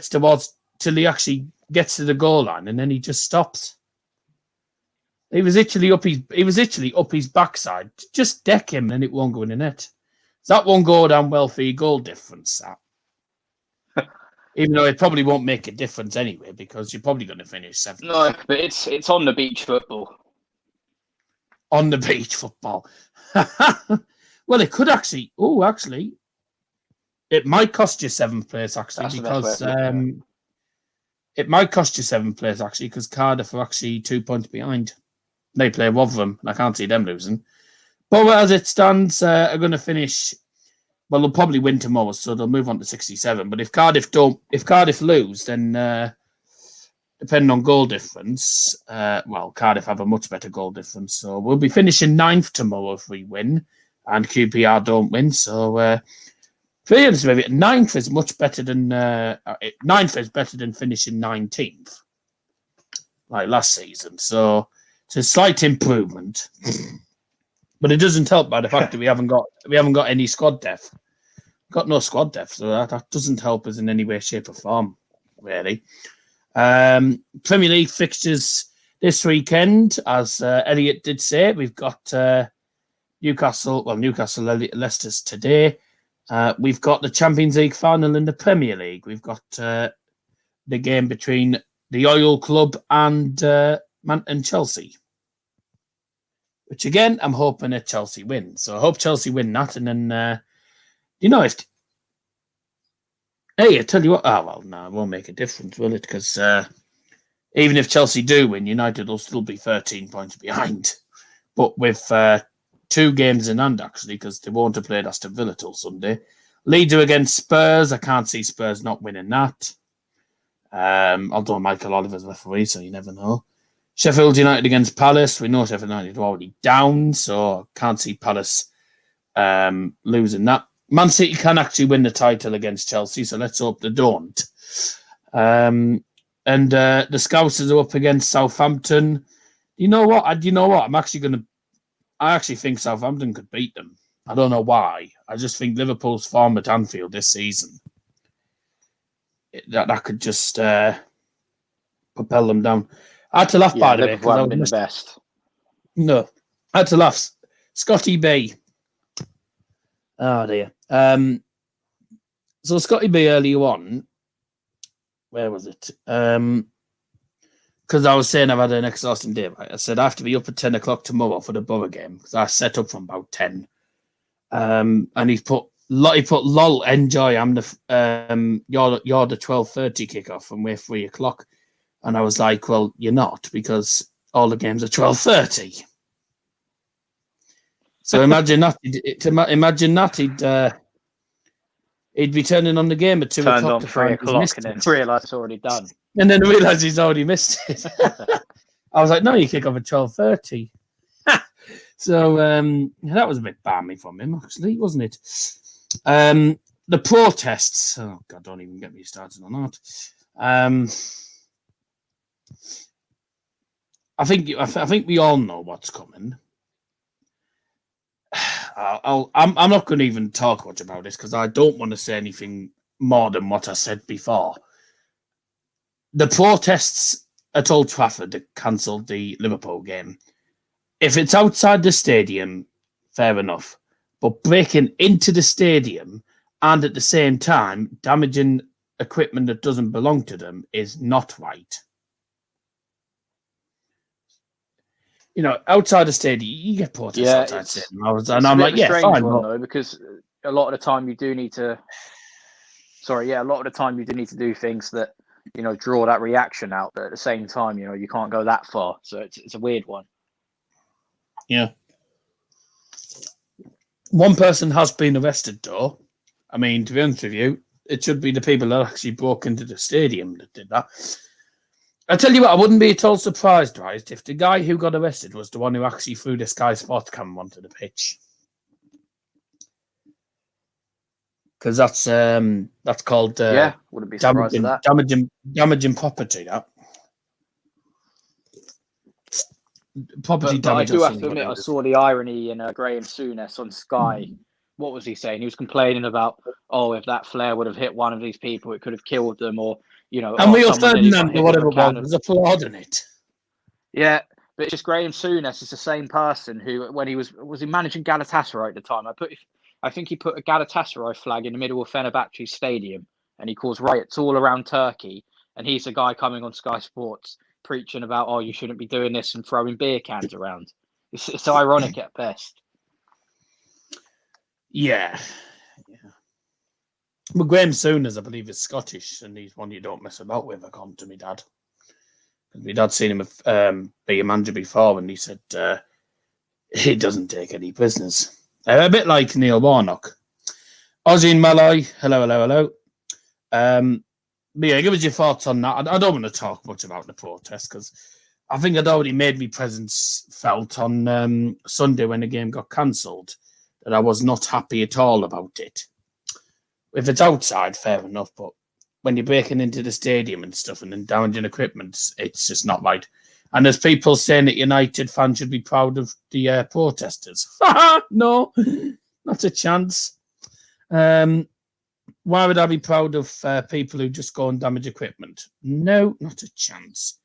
actually gets to the goal line, and then he just stops. He was literally up his backside. Just deck him and it won't go in the net. So that won't go down well for your goal difference, that. Even though it probably won't make a difference anyway, because you're probably going to finish 7th. No, but it's on the beach football. On the beach football. Well, it could actually. Oh, actually, it might cost you 7th place actually, because it might cost you 7th place actually, because Cardiff are actually 2 points behind. They play Rotherham, and I can't see them losing. But as it stands, are going to finish. Well, they'll probably win tomorrow, so they'll move on to 67. But if Cardiff lose, then depending on goal difference, Cardiff have a much better goal difference. So we'll be finishing 9th tomorrow if we win, and QPR don't win. So, fairness, maybe ninth is much better than ninth is better than finishing 19th, like last season. So it's a slight improvement, but it doesn't help by the fact that we haven't got any squad depth. Got no squad depth, so that doesn't help us in any way, shape, or form, really. Premier League fixtures this weekend, as Elliot did say, we've got Newcastle, Leicester's today. We've got the Champions League final in the Premier League. We've got the game between the Oil Club and Chelsea, which again, I'm hoping that Chelsea win. So I hope Chelsea win that, and then. I tell you what. No, it won't make a difference, will it? Because even if Chelsea do win, United will still be 13 points behind. But with 2 games in hand, actually, because they won't have played Aston Villa till Sunday. Leeds are against Spurs. I can't see Spurs not winning that. Although Michael Oliver's referee, so you never know. Sheffield United against Palace. We know Sheffield United are already down, so I can't see Palace losing that. Man City can actually win the title against Chelsea, so let's hope they don't. And the Scousers are up against Southampton. You know what? I actually think Southampton could beat them. I don't know why. I just think Liverpool's form at Anfield this season that could just propel them down. I had to laugh by the way because I was been the best. No, I had to laugh. Scotty B. Oh dear. So Scotty B earlier on, where was it? Because I was saying I've had an exhausting day. Right? I said I have to be up at 10 o'clock tomorrow for the Borough game because I set up from about 10. And he put lol enjoy. I'm the you're the 12:30 kickoff and we're 3 o'clock. And I was like, well, you're not because all the games are 12:30. So imagine that. He'd be turning on the game at 2 o'clock. Turned on 3 o'clock and then realised it's already done. And then realised he's already missed it. I was like, no, you kick off at 12:30. So that was a bit balmy from him, actually, wasn't it? The protests. Oh God, don't even get me started on that. I think we all know what's coming. I'm not going to even talk much about this because I don't want to say anything more than what I said before. The protests at Old Trafford that cancelled the Liverpool game. If it's outside the stadium, fair enough. But breaking into the stadium and at the same time damaging equipment that doesn't belong to them is not right. Outside the stadium, you get protests outside the stadium. I'm like, yeah, fine. Though, because a lot of the time you do need to. A lot of the time you do need to do things that draw that reaction out. But at the same time, you can't go that far. So it's a weird one. Yeah. One person has been arrested, though. I mean, to be honest with you, it should be the people that actually broke into the stadium that did that. I tell you what, I wouldn't be at all surprised, right, if the guy who got arrested was the one who actually threw the Sky Sports camera onto the pitch. Because that's called wouldn't be surprised at that. Damaging property. That property damage. I do have to admit, I saw the irony in Graham Souness on Sky. What was he saying? He was complaining about, if that flare would have hit one of these people, it could have killed them, or and Rio Ferdinand or whatever was applauding it. Yeah, but it's just Graham Souness is the same person who, when he was he managing Galatasaray at the time? I think he put a Galatasaray flag in the middle of Fenerbahce Stadium, and he caused riots all around Turkey. And he's the guy coming on Sky Sports preaching about, you shouldn't be doing this and throwing beer cans around. It's ironic at best. Yeah. But Graham Souness, I believe, is Scottish, and he's one you don't mess about with, according to my dad. My dad's seen him be a manager before, and he said he doesn't take any prisoners. A bit like Neil Warnock. Ozzy and Malloy, hello. But yeah, give us your thoughts on that. I don't want to talk much about the protest because I think I'd already made my presence felt on Sunday when the game got cancelled. that I was not happy at all about it. If it's outside, fair enough, but when you're breaking into the stadium and stuff and then damaging equipment, it's just not right. And there's people saying that United fans should be proud of the protesters. No, not a chance. Why would I be proud of people who just go and damage equipment? No, not a chance.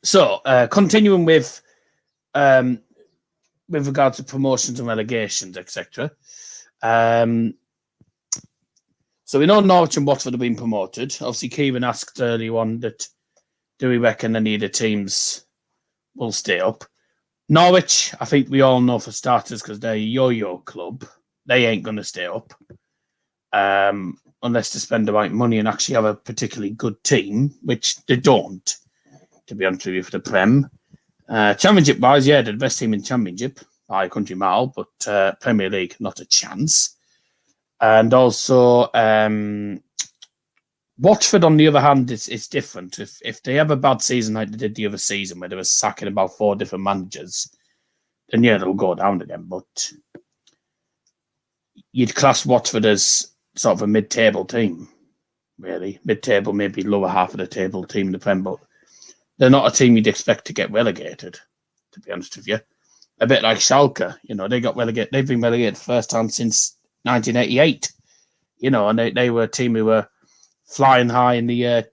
So, continuing with regard to promotions and relegations, etc. So we know Norwich and Watford have been promoted. Obviously, Kieran asked earlier on that, do we reckon any of the teams will stay up? Norwich, I think we all know for starters, because they're a yo-yo club, they ain't going to stay up. Unless they spend the right money and actually have a particularly good team, which they don't, to be honest with you, for the Prem. Championship-wise, yeah, they're the best team in Championship by a country mile, but Premier League, not a chance. And also, Watford, on the other hand, it's different. If they have a bad season like they did the other season, where they were sacking about 4 different managers, then yeah, they'll go down again. But you'd class Watford as sort of a mid-table team, really. Mid-table, maybe lower half of the table team in the Prem, but they're not a team you'd expect to get relegated, to be honest with you. A bit like Schalke, they got relegated. They've been relegated first time since 1988, and they were a team who were flying high in the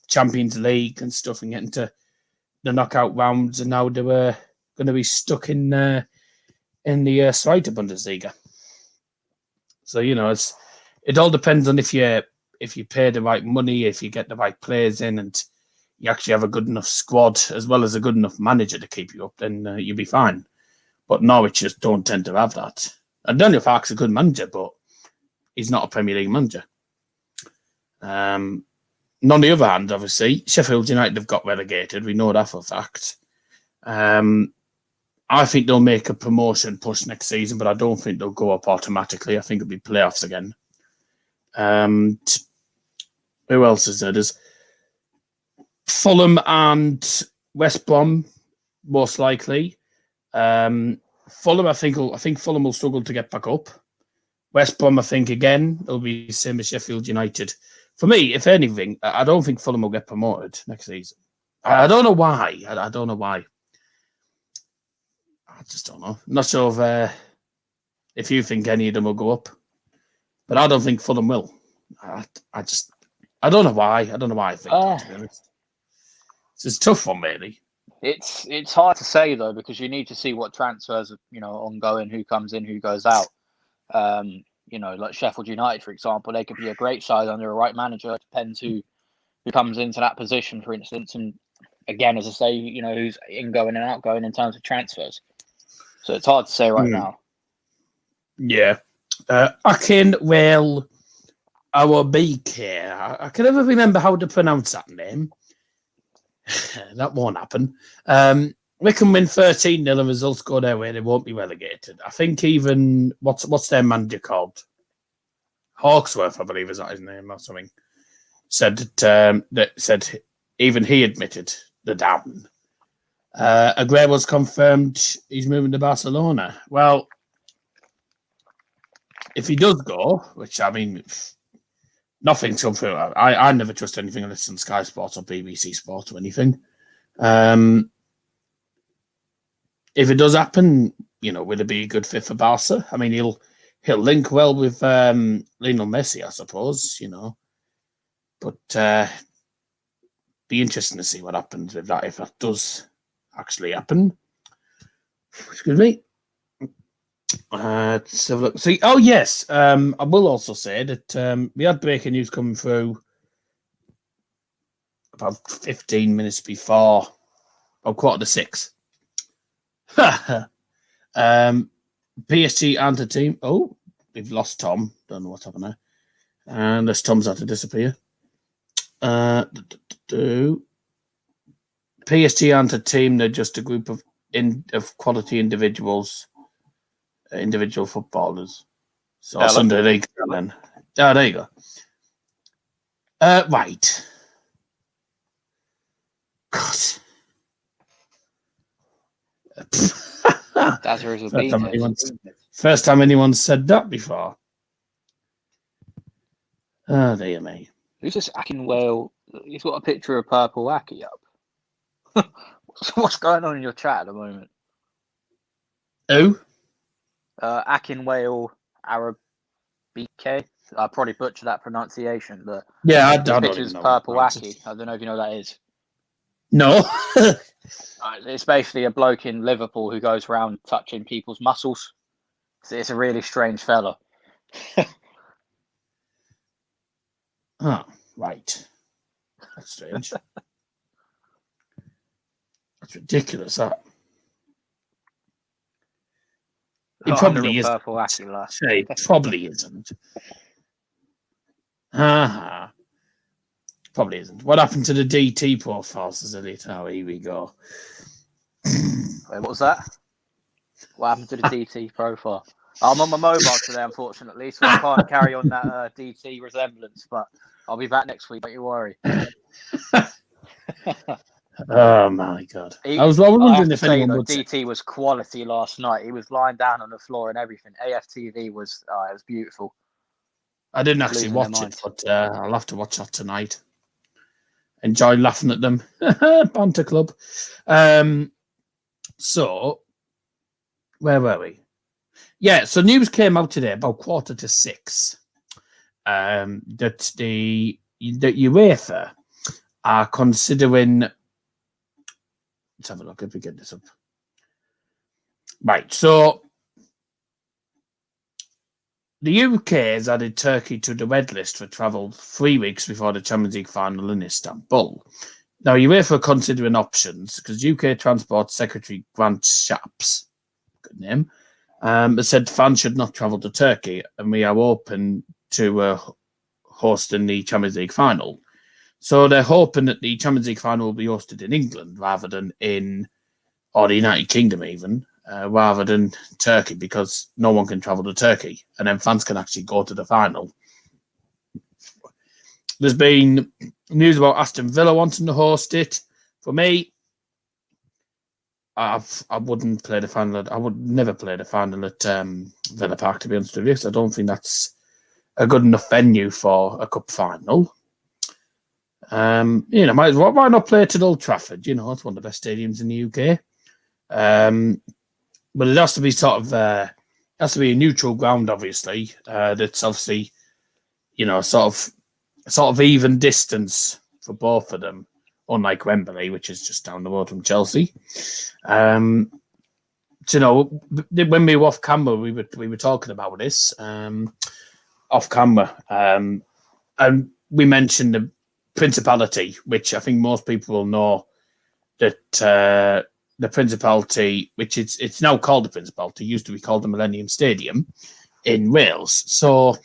Champions League and stuff and getting to the knockout rounds, and now they were going to be stuck in the Zweite Bundesliga. So it all depends on if you pay the right money, if you get the right players in, and you actually have a good enough squad as well as a good enough manager to keep you up, then you'll be fine. But Norwich just don't tend to have that. And Daniel Farke's a good manager, but he's not a Premier League manager. On the other hand, obviously, Sheffield United have got relegated. We know that for a fact. I think they'll make a promotion push next season, but I don't think they'll go up automatically. I think it'll be playoffs again. Who else is there? There's Fulham and West Brom, most likely. Fulham, I think Fulham will struggle to get back up. West Brom, I think, again, it'll be the same as Sheffield United. For me, if anything, I don't think Fulham will get promoted next season. I don't know why. I don't know why. I just don't know. I'm not sure if you think any of them will go up. But I don't think Fulham will. I don't know why. I don't know why I think that, to be honest. It's a tough one, really. It's hard to say, though, because you need to see what transfers are, ongoing, who comes in, who goes out. Like Sheffield United, for example, they could be a great side under a right manager. It depends who comes into that position, for instance. And again, as I say, who's ingoing and outgoing in terms of transfers. So it's hard to say right now. Yeah. Akinwell Awobike. I can never remember how to pronounce that name. That won't happen. Wycombe win 13-0 and results go their way. They won't be relegated. I think even, what's their manager called? Hawksworth, I believe, is that his name or something. Said even he admitted the down. Aguero's confirmed he's moving to Barcelona. Well, if he does go, which I mean, nothing's come through. I never trust anything unless it's on Sky Sports or BBC Sports or anything. If it does happen, will it be a good fit for Barca? I mean, he'll link well with Lionel Messi, I suppose. But be interesting to see what happens with that if that does actually happen. Excuse me. Let's have a look. See, oh yes, I will also say that we had breaking news coming through about 15 minutes before, about 5:45. PSG aren't a team. Oh, we've lost Tom. Don't know what's happened there. Unless Tom's had to disappear. PSG aren't a team. They're just a group of quality individuals. Individual footballers. So it's under the league then. Oh, there you go. Right. God. Dazza is a bean. First time anyone's said that before. Oh, dear me. Who's this Akin Whale? He's got a picture of Purple Aki up. What's going on in your chat at the moment? Who? Akin Whale Arabike. I probably butchered that pronunciation, but yeah, I his don't picture's know. Purple Aki. I don't know if you know what that is. No. It's basically a bloke in Liverpool who goes around touching people's muscles. It's a really strange fella. Oh, right. That's strange. That's ridiculous, that. He probably isn't. Purple Aki, He probably isn't. Probably isn't. What happened to the DT profiles, is it? Oh, here we go. Wait, what was that? What happened to the DT profile? I'm on my mobile today, unfortunately, so I can't carry on that DT resemblance, but I'll be back next week, don't you worry. Oh, my God. I was wondering if anyone would DT was quality last night. He was lying down on the floor and everything. AFTV was it was beautiful. I didn't actually watch it, but I'll have to watch that tonight. Enjoy laughing at them. Banter club. So, where were we? Yeah, so news came out today about 5:45 that the UEFA are considering. Let's have a look if we get this up. Right, so the UK has added Turkey to the red list for travel 3 weeks before the Champions League final in Istanbul. Now, UEFA are considering options because UK Transport Secretary Grant Shapps, good name, has said fans should not travel to Turkey and we are open to hosting the Champions League final. So they're hoping that the Champions League final will be hosted in England rather than or the United Kingdom even, rather than Turkey, because no one can travel to Turkey and then fans can actually go to the final. There's been news about Aston Villa wanting to host it. For me, I wouldn't play the final. I would never play the final at Villa Park, to be honest with you. So I don't think that's a good enough venue for a cup final. Why not play it at Old Trafford? You know, it's one of the best stadiums in the UK. But it has to be has to be a neutral ground, obviously. That's obviously, sort of even distance for both of them, unlike Wembley, which is just down the road from Chelsea. When we were off camera, we were talking about this off camera, and we mentioned the Principality, which I think most people will know that the Principality, which it's now called the Principality, used to be called the Millennium Stadium in Wales. So,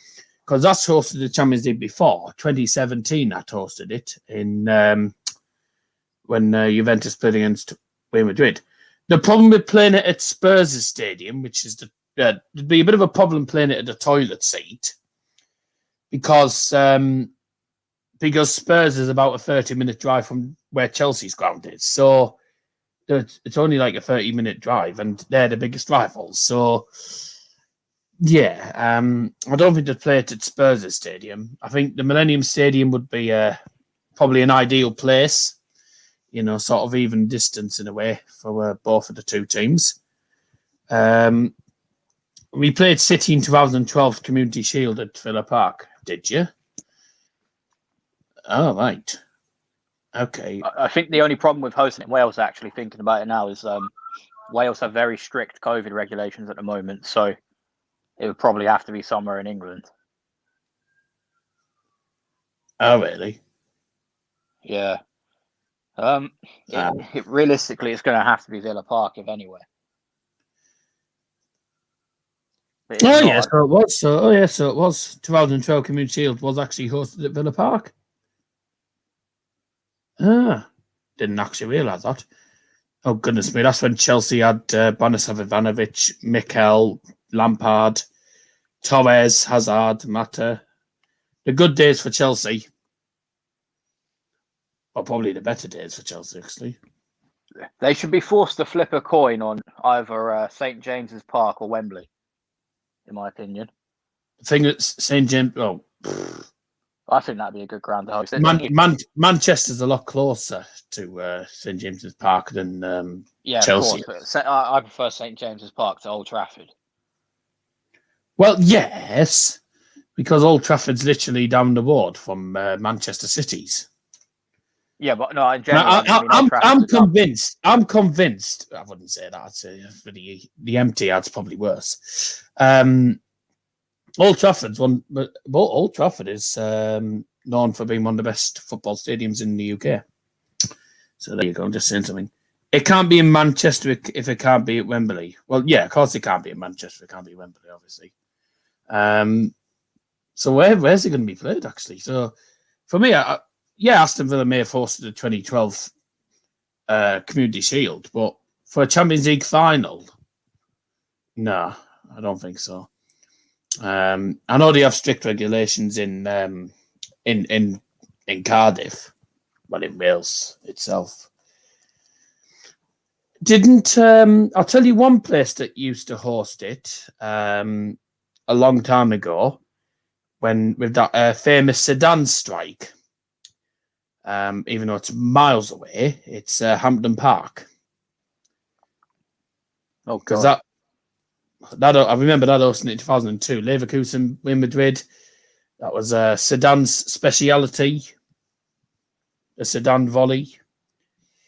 because that's hosted the Champions League before, 2017 that hosted it in when Juventus played against Real Madrid. The problem with playing it at Spurs' stadium, which is there'd be a bit of a problem playing it at the toilet seat, because Spurs is about a 30-minute drive from where Chelsea's ground is. So it's only like a 30-minute drive, and they're the biggest rivals. So, yeah, I don't think they'd play it at Spurs' stadium. I think the Millennium Stadium would be probably an ideal place, sort of even distance in a way for both of the two teams. We played City in 2012 Community Shield at Villa Park, did you? Oh, right. Okay. I think the only problem with hosting in Wales, actually thinking about it now, is Wales have very strict COVID regulations at the moment, so it would probably have to be somewhere in England. Oh, really? Yeah. Realistically, it's going to have to be Villa Park, if anywhere. So it was. So it was. 2012 Community Shield was actually hosted at Villa Park. Didn't actually realise that. Oh, goodness me. That's when Chelsea had Branislav Ivanovic, Mikel, Lampard, Torres, Hazard, Mata. The good days for Chelsea. Or probably the better days for Chelsea, actually. They should be forced to flip a coin on either St James's Park or Wembley, in my opinion. I think it's St James. Oh, I think that'd be a good ground to host it. Manchester's a lot closer to St James's Park than Chelsea. Of course. But I prefer St James's Park to Old Trafford. Well, yes, because Old Trafford's literally down the road from Manchester City's. Yeah, but no, in general, I'm convinced. I'm convinced. I wouldn't say that. I'd say for the empty ad's probably worse. Old Trafford's one, but Old Trafford is known for being one of the best football stadiums in the UK. So there you go. I'm just saying something. It can't be in Manchester if it can't be at Wembley. Well, yeah, of course it can't be in Manchester. It can't be Wembley, obviously. So where's it going to be played, actually? So for me, Aston Villa may have hosted the 2012 Community Shield, but for a Champions League final, no, I don't think so. I know they have strict regulations in Cardiff, well, in Wales itself. I'll tell you one place that used to host it a long time ago, when with that famous Sedan strike. Even though it's miles away, it's Hampden Park. Oh, because that I remember that hosting in 2002. Leverkusen in Madrid. That was Sedan's speciality, a Sedan volley.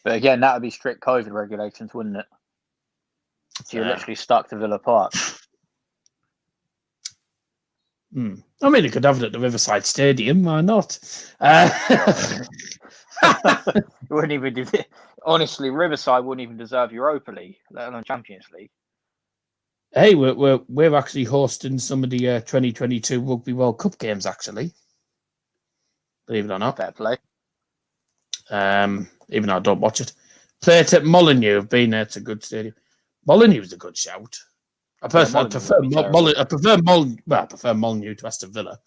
But again, that would be strict COVID regulations, wouldn't it? So you're literally stuck to Villa Park. I mean, you could have it at the Riverside Stadium. Why not? Wouldn't even honestly, Riverside wouldn't even deserve Europa League, let alone Champions League. Hey, we're actually hosting some of the 2022 Rugby World Cup games. Actually, believe it or not, Fair play. Even though I don't watch it, play it at Molineux. I've been there; it's a good stadium. Molineux is a good shout. I prefer Molineux to Aston Villa.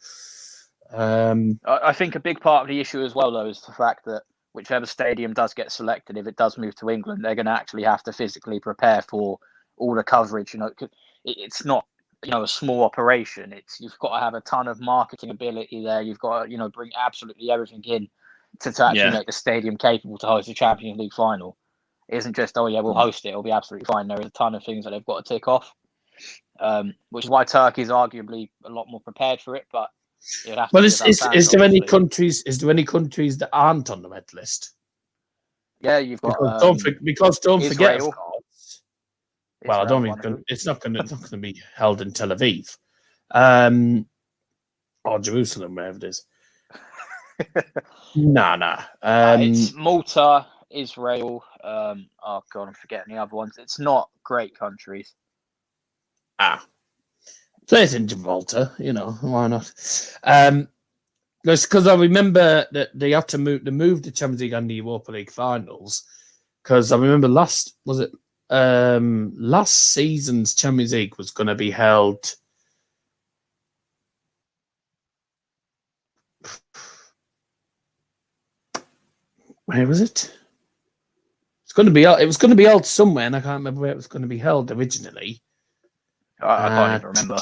I think a big part of the issue as well, though, is the fact that whichever stadium does get selected, if it does move to England, they're going to actually have to physically prepare for all the coverage. You know, it's not a small operation. You've got to have a ton of marketing ability there. You've got to bring absolutely everything in to actually make the stadium capable to host a Champions League final. It isn't just we'll host it. It'll be absolutely fine. There is a ton of things that they've got to tick off. Which is why Turkey is arguably a lot more prepared for it. But is there any countries? Is there any countries that aren't on the red list? Yeah, you've got. Because don't forget, of course. Well, I don't think it's not going to be held in Tel Aviv, or Jerusalem, wherever it is. Nah. It's Malta, Israel. Oh God, I'm forgetting the other ones. It's not great countries. Play it in Gibraltar, why not? Because I remember that they had to move the Champions League and the Europa League finals. Because I remember last season's Champions League was going to be held. Where was it? It was going to be held somewhere, and I can't remember where it was going to be held originally. I can't even remember.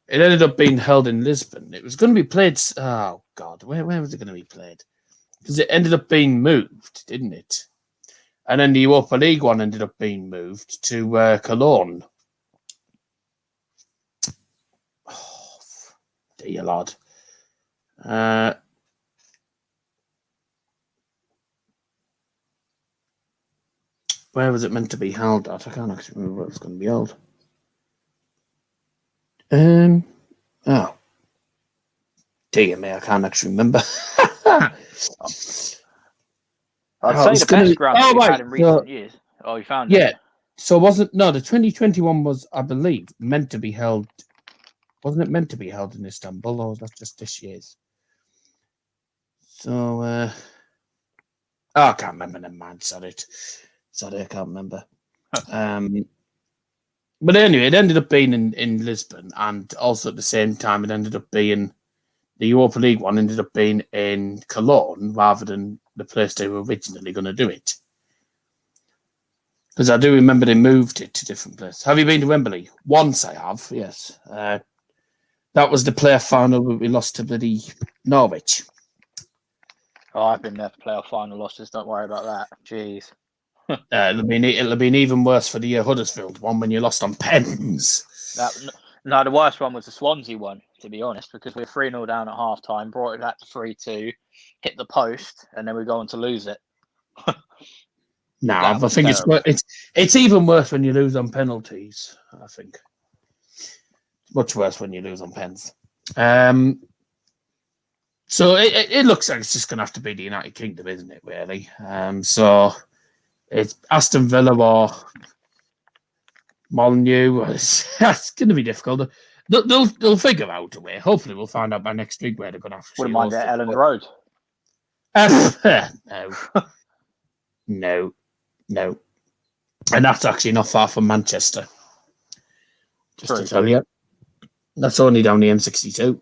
It ended up being held in Lisbon. It was going to be played. Oh God, where was it going to be played? Because it ended up being moved, didn't it? And then the Europa League one ended up being moved to Cologne. Oh, dear Lord. Where was it meant to be held at? I can't actually remember where it was going to be held. Dear me, I can't actually remember. I'd say the best ground we've had in recent years. Oh, you found it? Yeah. So the 2021 was, I believe, meant to be held. Wasn't it meant to be held in Istanbul, or was that just this year's? So, I can't remember the man. Sorry, I can't remember. But anyway, it ended up being in Lisbon, and also at the same time, it ended up being the Europa League one ended up being in Cologne rather than the place they were originally going to do it. Because I do remember they moved it to different places. Have you been to Wembley? Once I have, yes. That was the playoff final where we lost to bloody Norwich. Oh, I've been there for playoff final losses. Don't worry about that. Jeez. It'll have been even worse for the Huddersfield one when you lost on pens. No, the worst one was the Swansea one, to be honest, because we were 3-0 down at half time, brought it back to 3-2, hit the post, and then we go on to lose it. No, I think it's even worse when you lose on penalties, I think. Much worse when you lose on pens. So it looks like it's just going to have to be the United Kingdom, isn't it, really? So it's Aston Villa or Molyneux. It's going to be difficult. They'll figure out a way. Hopefully we'll find out by next week where they're going to have to. Wouldn't mind at Elland Road. No. And that's actually not far from Manchester. Just to tell you. That's only down the M62.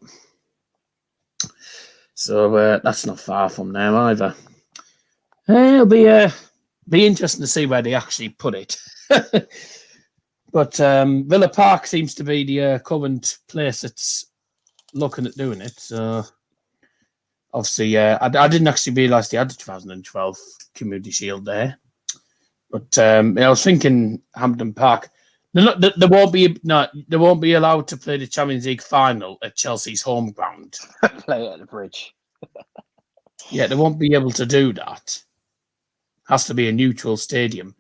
So that's not far from there either. It'll be interesting to see where they actually put it. But Villa Park seems to be the current place that's looking at doing it. So obviously, I didn't actually realise they had the 2012 Community Shield there. But I was thinking Hampden Park. They won't be allowed to play the Champions League final at Chelsea's home ground. Play it at the Bridge. Yeah, they won't be able to do that. Has to be a neutral stadium.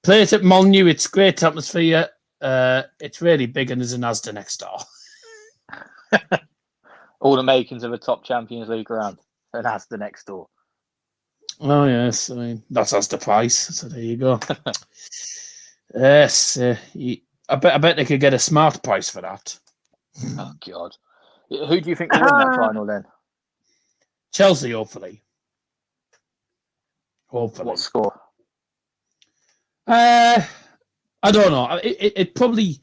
Play it at Molyneux. It's great atmosphere. It's really big and there's an Asda next door. All the makings of a top Champions League ground. And Asda next door. Oh yes, I mean that's Asda price. So there you go. Yes, I bet they could get a smart price for that. Oh God, who do you think will win that final then? Chelsea, hopefully. What score? I don't know. It probably.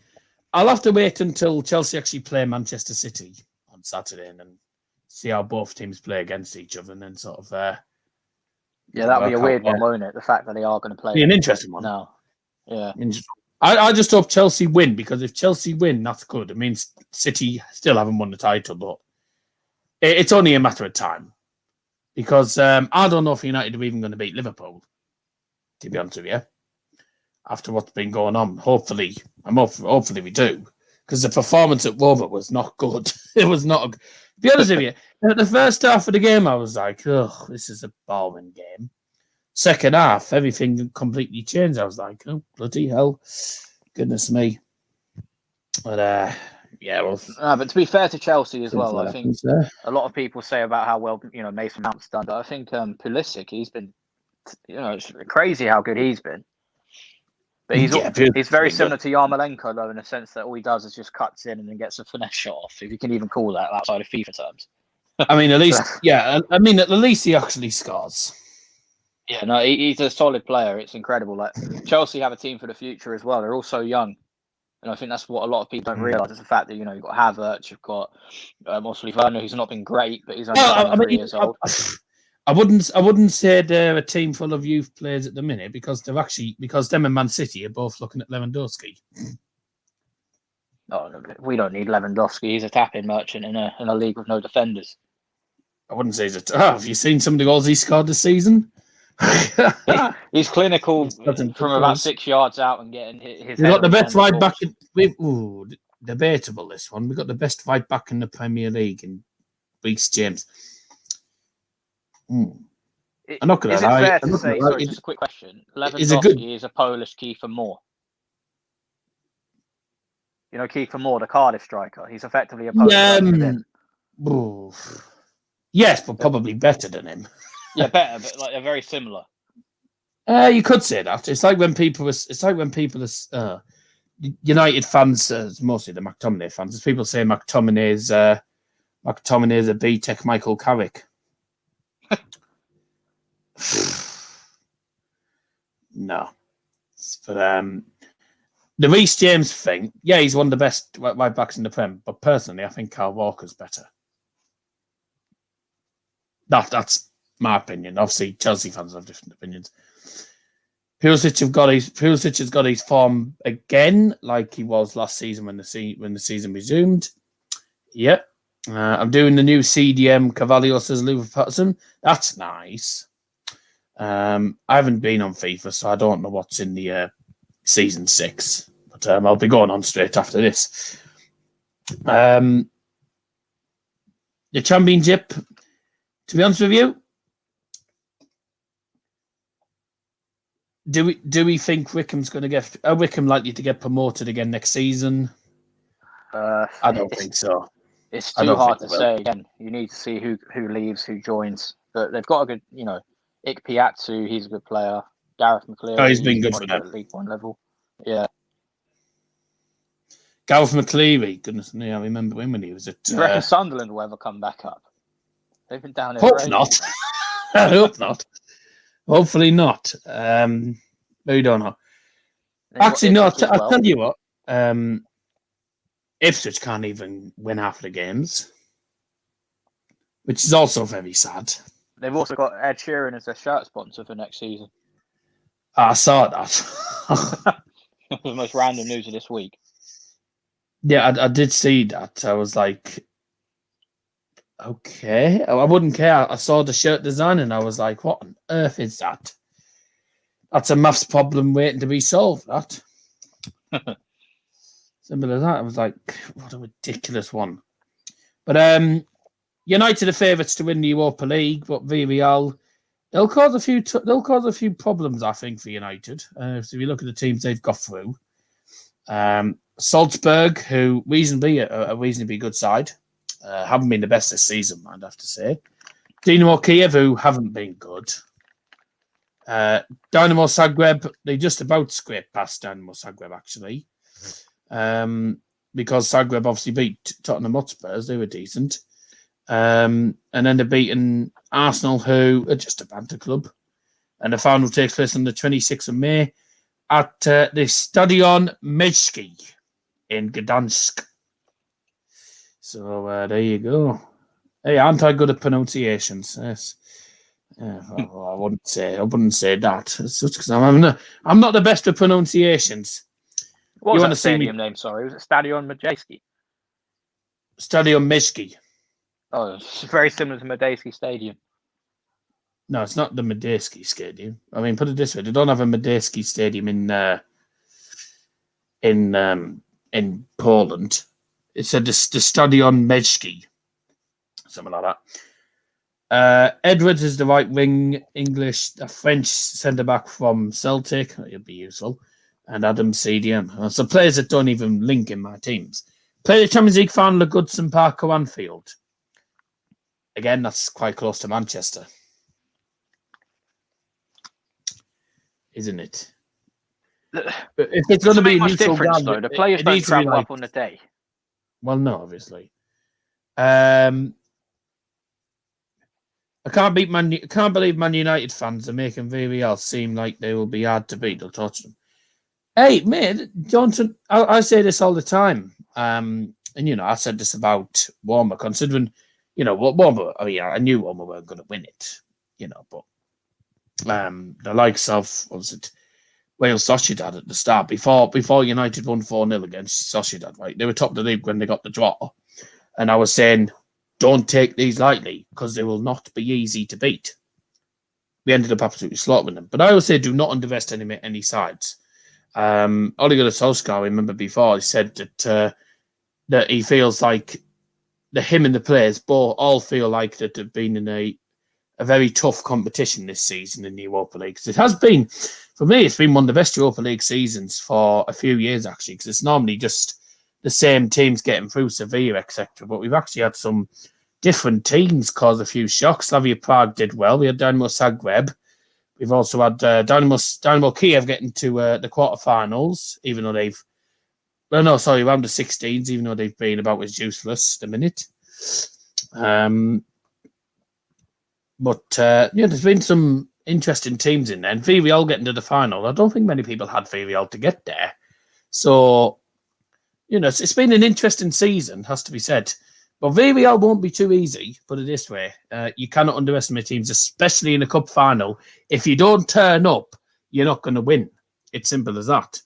I'll have to wait until Chelsea actually play Manchester City on Saturday and then see how both teams play against each other, and then sort of. Yeah, that'll be a weird one, won't it? The fact that they are going to play. Be an interesting one. No. Yeah. I just hope Chelsea win, because if Chelsea win, that's good. It means City still haven't won the title, but it's only a matter of time. Because I don't know if United are even going to beat Liverpool, to be honest with you, after what's been going on. Hopefully we do, because the performance at Roma was not good. It was not. To be honest with you, at the first half of the game, I was like, "Oh, this is a boring game." Second half, everything completely changed. I was like, "Oh, bloody hell, goodness me!" But yeah, well. But to be fair to Chelsea as well, I think a lot of people say about how well Mason Mount's done, but I think Pulisic, he's been, it's crazy how good he's been. But he's very similar to Yarmolenko though, in the sense that all he does is just cuts in and then gets a finesse shot off, if you can even call that outside of FIFA terms. I mean, at least, at least he actually scores. Yeah, no, he's a solid player. It's incredible. Like Chelsea have a team for the future as well. They're all so young. And I think that's what a lot of people don't realise, is the fact that, you've got Havertz, you've got obviously Werner, who's not been great, but he's only 23 years old. I wouldn't say they're a team full of youth players at the minute, because them and Man City are both looking at Lewandowski. Oh, no, we don't need Lewandowski. He's a tapping merchant in a league with no defenders. I wouldn't say have you seen some of the goals he scored this season? He's clinical from about 6 yards out and getting his. We've got the best right back. Debatable this one. We've got the best right back in the Premier League in Reece James. I'm not going to lie. Is it fair to say? Sorry, just a quick question. Lewandowski is a Polish Kiefer Moore. Kiefer Moore, the Cardiff striker. He's effectively a Polish. Yes, but probably better than him. Yeah, better, but they're very similar. You could say that. It's like when people are United fans, mostly the McTominay fans. As people say, McTominay's a B-Tech Michael Carrick. No, but the Reece James thing. Yeah, he's one of the best right backs in the Prem. But personally, I think Kyle Walker's better. That's my opinion. Obviously, Chelsea fans have different opinions. Pulisic has got his form again, like he was last season when the season resumed. Yep. I'm doing the new CDM Cavalier says Liverpool Patterson. That's nice. I haven't been on FIFA, so I don't know what's in the season 6. But I'll be going on straight after this. The championship, to be honest with you, do we think Wickham's going to get? Are Wickham likely to get promoted again next season? I don't think so. It's too hard to say. Again, you need to see who leaves, who joins. But they've got a good, EP2, he's a good player. Gareth McCleary, Oh, he's been good for them. At League One level. Yeah. Gareth McCleary, goodness me, I remember when he was at. Do you reckon Sunderland will ever come back up? They've been down there. Hope not. I hope not. Hopefully not. We don't know. Actually, no. I'll tell you what. Ipswich can't even win half the games, which is also very sad. They've also got Ed Sheeran as their shirt sponsor for next season. I saw that. The most random news of this week. Yeah, I did see that. I was like, okay. I wouldn't care. I saw the shirt design and I was like, what on earth is that? That's a maths problem waiting to be solved, that. Simple as that. I was like, what a ridiculous one. But United are favourites to win the Europa League, but Villarreal, they'll cause a few problems, I think, for United. So if you look at the teams they've got through, Salzburg, who reasonably a reasonably good side, haven't been the best this season, I'd have to say. Dinamo Kiev, who haven't been good. Dynamo Zagreb, they just about scraped past Dynamo Zagreb, actually. Because Zagreb obviously beat Tottenham Hotspurs, they were decent. And then they're beating Arsenal, who are just a banter club. And the final takes place on the 26th of May at the Stadion Miejski in Gdansk. So there you go. Hey, aren't I good at pronunciations? Yes. Well, I wouldn't say that. It's just because I'm not the best at pronunciations. What was that stadium name? Sorry, was it Stadion Miejski? Stadion Miejski. Oh, it's very similar to Medeski Stadium. No, it's not the Medeski Stadium. I mean, put it this way: they don't have a Medeski Stadium in Poland. It's the Stadion Miejski, something like that. Edwards is the right wing, English, a French centre back from Celtic. It'll be useful. And Adam CDM. So players that don't even link in my teams. Play the Champions League final at Goodson Park or Anfield. Again, that's quite close to Manchester. Isn't it? But if it's going to be much difference, though, the players don't travel up on the day. Well, no, obviously. I can't believe Man United fans are making Villarreal seem like they will be hard to beat. They'll torture them. Hey, mate, Johnson, I say this all the time. And, I said this about Warmer, considering, what Warmer, I knew Warmer weren't going to win it, but the likes of, what was it, Wales Sociedad at the start, before United won 4-0 against Sociedad, right? They were top of the league when they got the draw. And I was saying, don't take these lightly, because they will not be easy to beat. We ended up absolutely slaughtering them. But I always say, do not underestimate any sides. Ole Gunnar Solskjaer, I remember before, he said that he feels like him and the players all feel like that they've been in a very tough competition this season in the Europa League. It has been, for me, it's been one of the best Europa League seasons for a few years, actually, because it's normally just the same teams getting through, Sevilla, etc. But we've actually had some different teams cause a few shocks. Slavia Prague did well. We had Dynamo Zagreb. We've also had Dynamo Kiev getting to the quarterfinals, even though round the 16s, even though they've been about as useless at the minute. There's been some interesting teams in there. And Villarreal getting to the final. I don't think many people had Villarreal to get there. So, it's been an interesting season, has to be said. But Villarreal won't be too easy, put it this way. You cannot underestimate teams, especially in a cup final. If you don't turn up, you're not going to win. It's simple as that.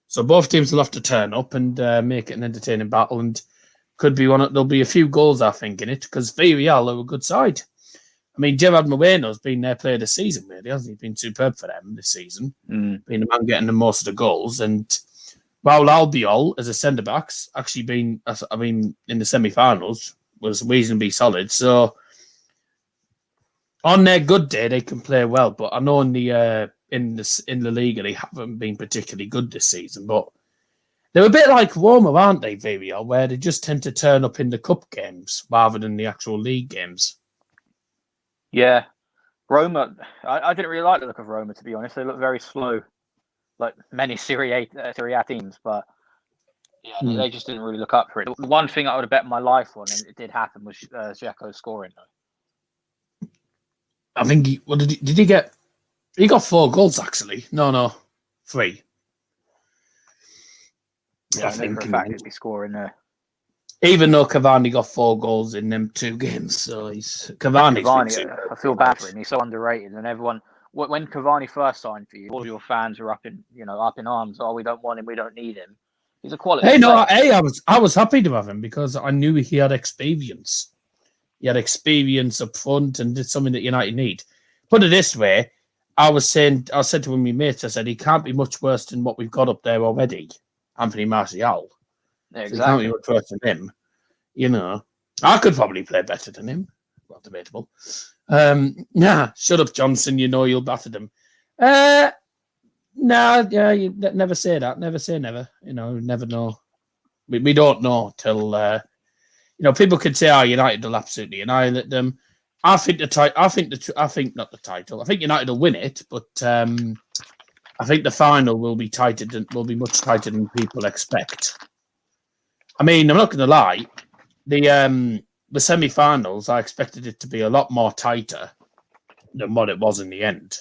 So both teams will have to turn up and make it an entertaining battle, and there'll be a few goals, I think, in it, because Villarreal are a good side. I mean, Gerard Moreno's been their player this season, really, hasn't he? Been superb for them this season. Being the man getting the most of the goals. And Raul Albiol, as a centre-backs, actually been, in the semi-finals, was reasonably solid. So on their good day, they can play well. But I know in the Liga, they haven't been particularly good this season. But they're a bit like Roma, aren't they, Villarreal, where they just tend to turn up in the cup games rather than the actual league games. Yeah, Roma. I didn't really like the look of Roma, to be honest. They look very slow, like many Serie A teams. But yeah, they just didn't really look up for it. The one thing I would have bet my life on, and it did happen, was Dzeko scoring. I think did he get? He got 4 goals actually. No, 3. Yeah, I think for a fact he'd be scoring there. Even though Cavani got 4 goals in them 2 games, so Cavani. I feel bad for him. He's so underrated, and everyone. When Cavani first signed for you, all of your fans were up in arms. Oh, we don't want him. We don't need him. He's a quality. I was happy to have him because I knew he had experience. He had experience up front and did something that United need. Put it this way, I said to one of my mates, I said he can't be much worse than what we've got up there already, Anthony Martial. Yeah, exactly. So he can't be much worse than him. You know, I could probably play better than him. Well, debatable. Shut up, Johnson. You know you'll batter them. You never say that. Never say never. You know, never know. We don't know till people could say, United will absolutely annihilate them. I think not the title. I think United will win it, but I think the final will be much tighter than people expect. I mean, I'm not going to lie. The semi-finals, I expected it to be a lot more tighter than what it was in the end.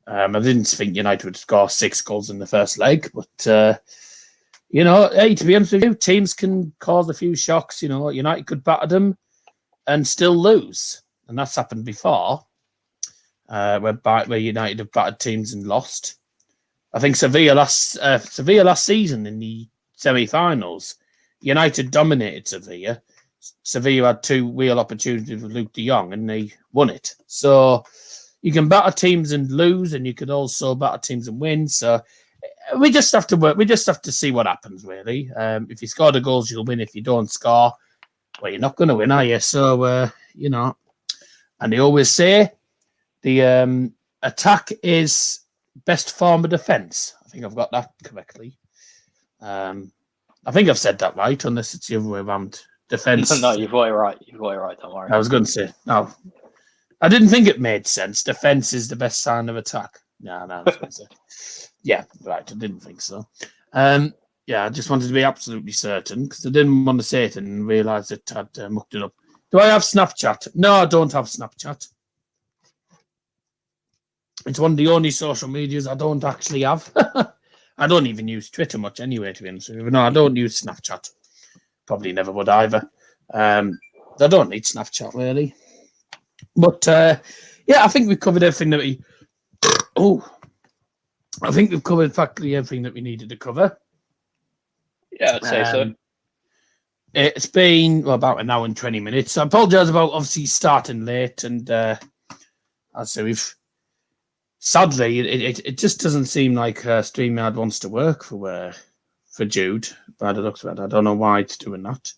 I didn't think United would score 6 goals in the first leg, but to be honest with you, teams can cause a few shocks. You know, United could batter them and still lose, and that's happened before. Where United have battered teams and lost. I think Sevilla last season in the semi-finals, United dominated Sevilla. Sevilla had 2 real opportunities with Luke de Jong, and they won it. So you can batter teams and lose, and you could also batter teams and win. So we just have to work. We just have to see what happens, really. If you score the goals, you'll win. If you don't score, well, you're not going to win, are you? So, and they always say the attack is best form of defence. I think I've got that correctly. I think I've said that right, unless it's the other way around. Defence. No, you've got it right. Don't worry. I was going to say, no. I didn't think it made sense. Defence is the best sign of attack. No, I was going to say. Yeah, right. I didn't think so. I just wanted to be absolutely certain because I didn't want to say it and realise it had mucked it up. Do I have Snapchat? No, I don't have Snapchat. It's one of the only social medias I don't actually have. I don't even use Twitter much anyway, to be honest with you. No, I don't use Snapchat. Probably never would either. I don't need Snapchat, really. But, I think we've covered everything that we... I think we've covered practically everything that we needed to cover. Yeah, I'd say so. It's been about an hour and 20 minutes. I apologise about obviously starting late, and I'd say sadly, it just doesn't seem like StreamYard wants to work for Jude. By the looks of it, I don't know why it's doing that.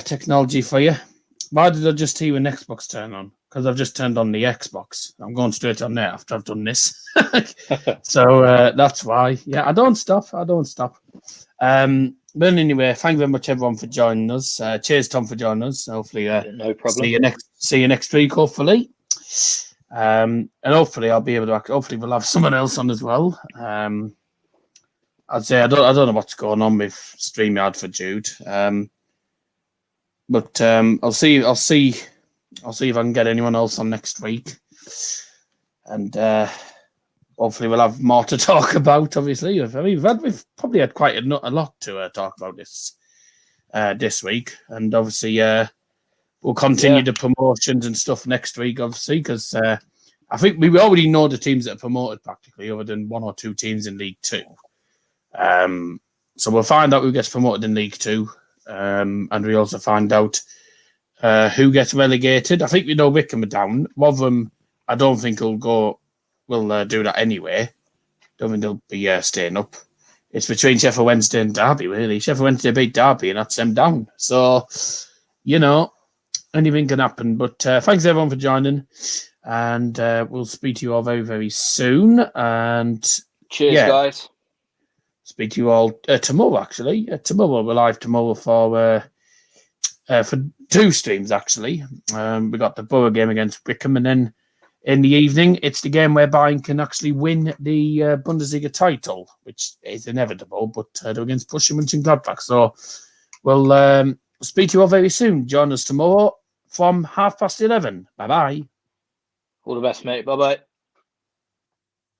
Technology for you. Why did I just hear an Xbox turn on? Because I've just turned on the Xbox. I'm going straight on there after I've done this. So that's why. Yeah, I don't stop. But anyway, thank you very much, everyone, for joining us. Cheers, Tom, for joining us. Hopefully, no problem. See you next week, hopefully. And hopefully I'll be able to. Hopefully we'll have someone else on as well. I'd say I don't know what's going on with StreamYard for Jude. But I'll see if I can get anyone else on next week, and hopefully we'll have more to talk about. Obviously, we've probably had quite a lot to talk about this week, and obviously we'll continue the promotions and stuff next week, obviously, because I think we already know the teams that are promoted practically, other than 1 or 2 teams in League 2. So we'll find out who gets promoted in League 2, and we also find out who gets relegated. I think we know Wickham are down. Rotherham, I don't think will do that anyway. Don't think they'll be staying up. It's between Sheffield Wednesday and Derby, really. Sheffield Wednesday beat Derby, and that's them down. So, anything can happen. But thanks, everyone, for joining. And we'll speak to you all very, very soon. And cheers, guys. Speak to you all tomorrow, actually. Tomorrow, we're live tomorrow for 2 streams, actually. We got the Borough game against Wickham, and then in the evening, it's the game where Bayern can actually win the Bundesliga title, which is inevitable, but they're against Borussia Mönchengladbach. So we'll speak to you all very soon. Join us tomorrow from 11:30. Bye-bye. All the best, mate. Bye-bye.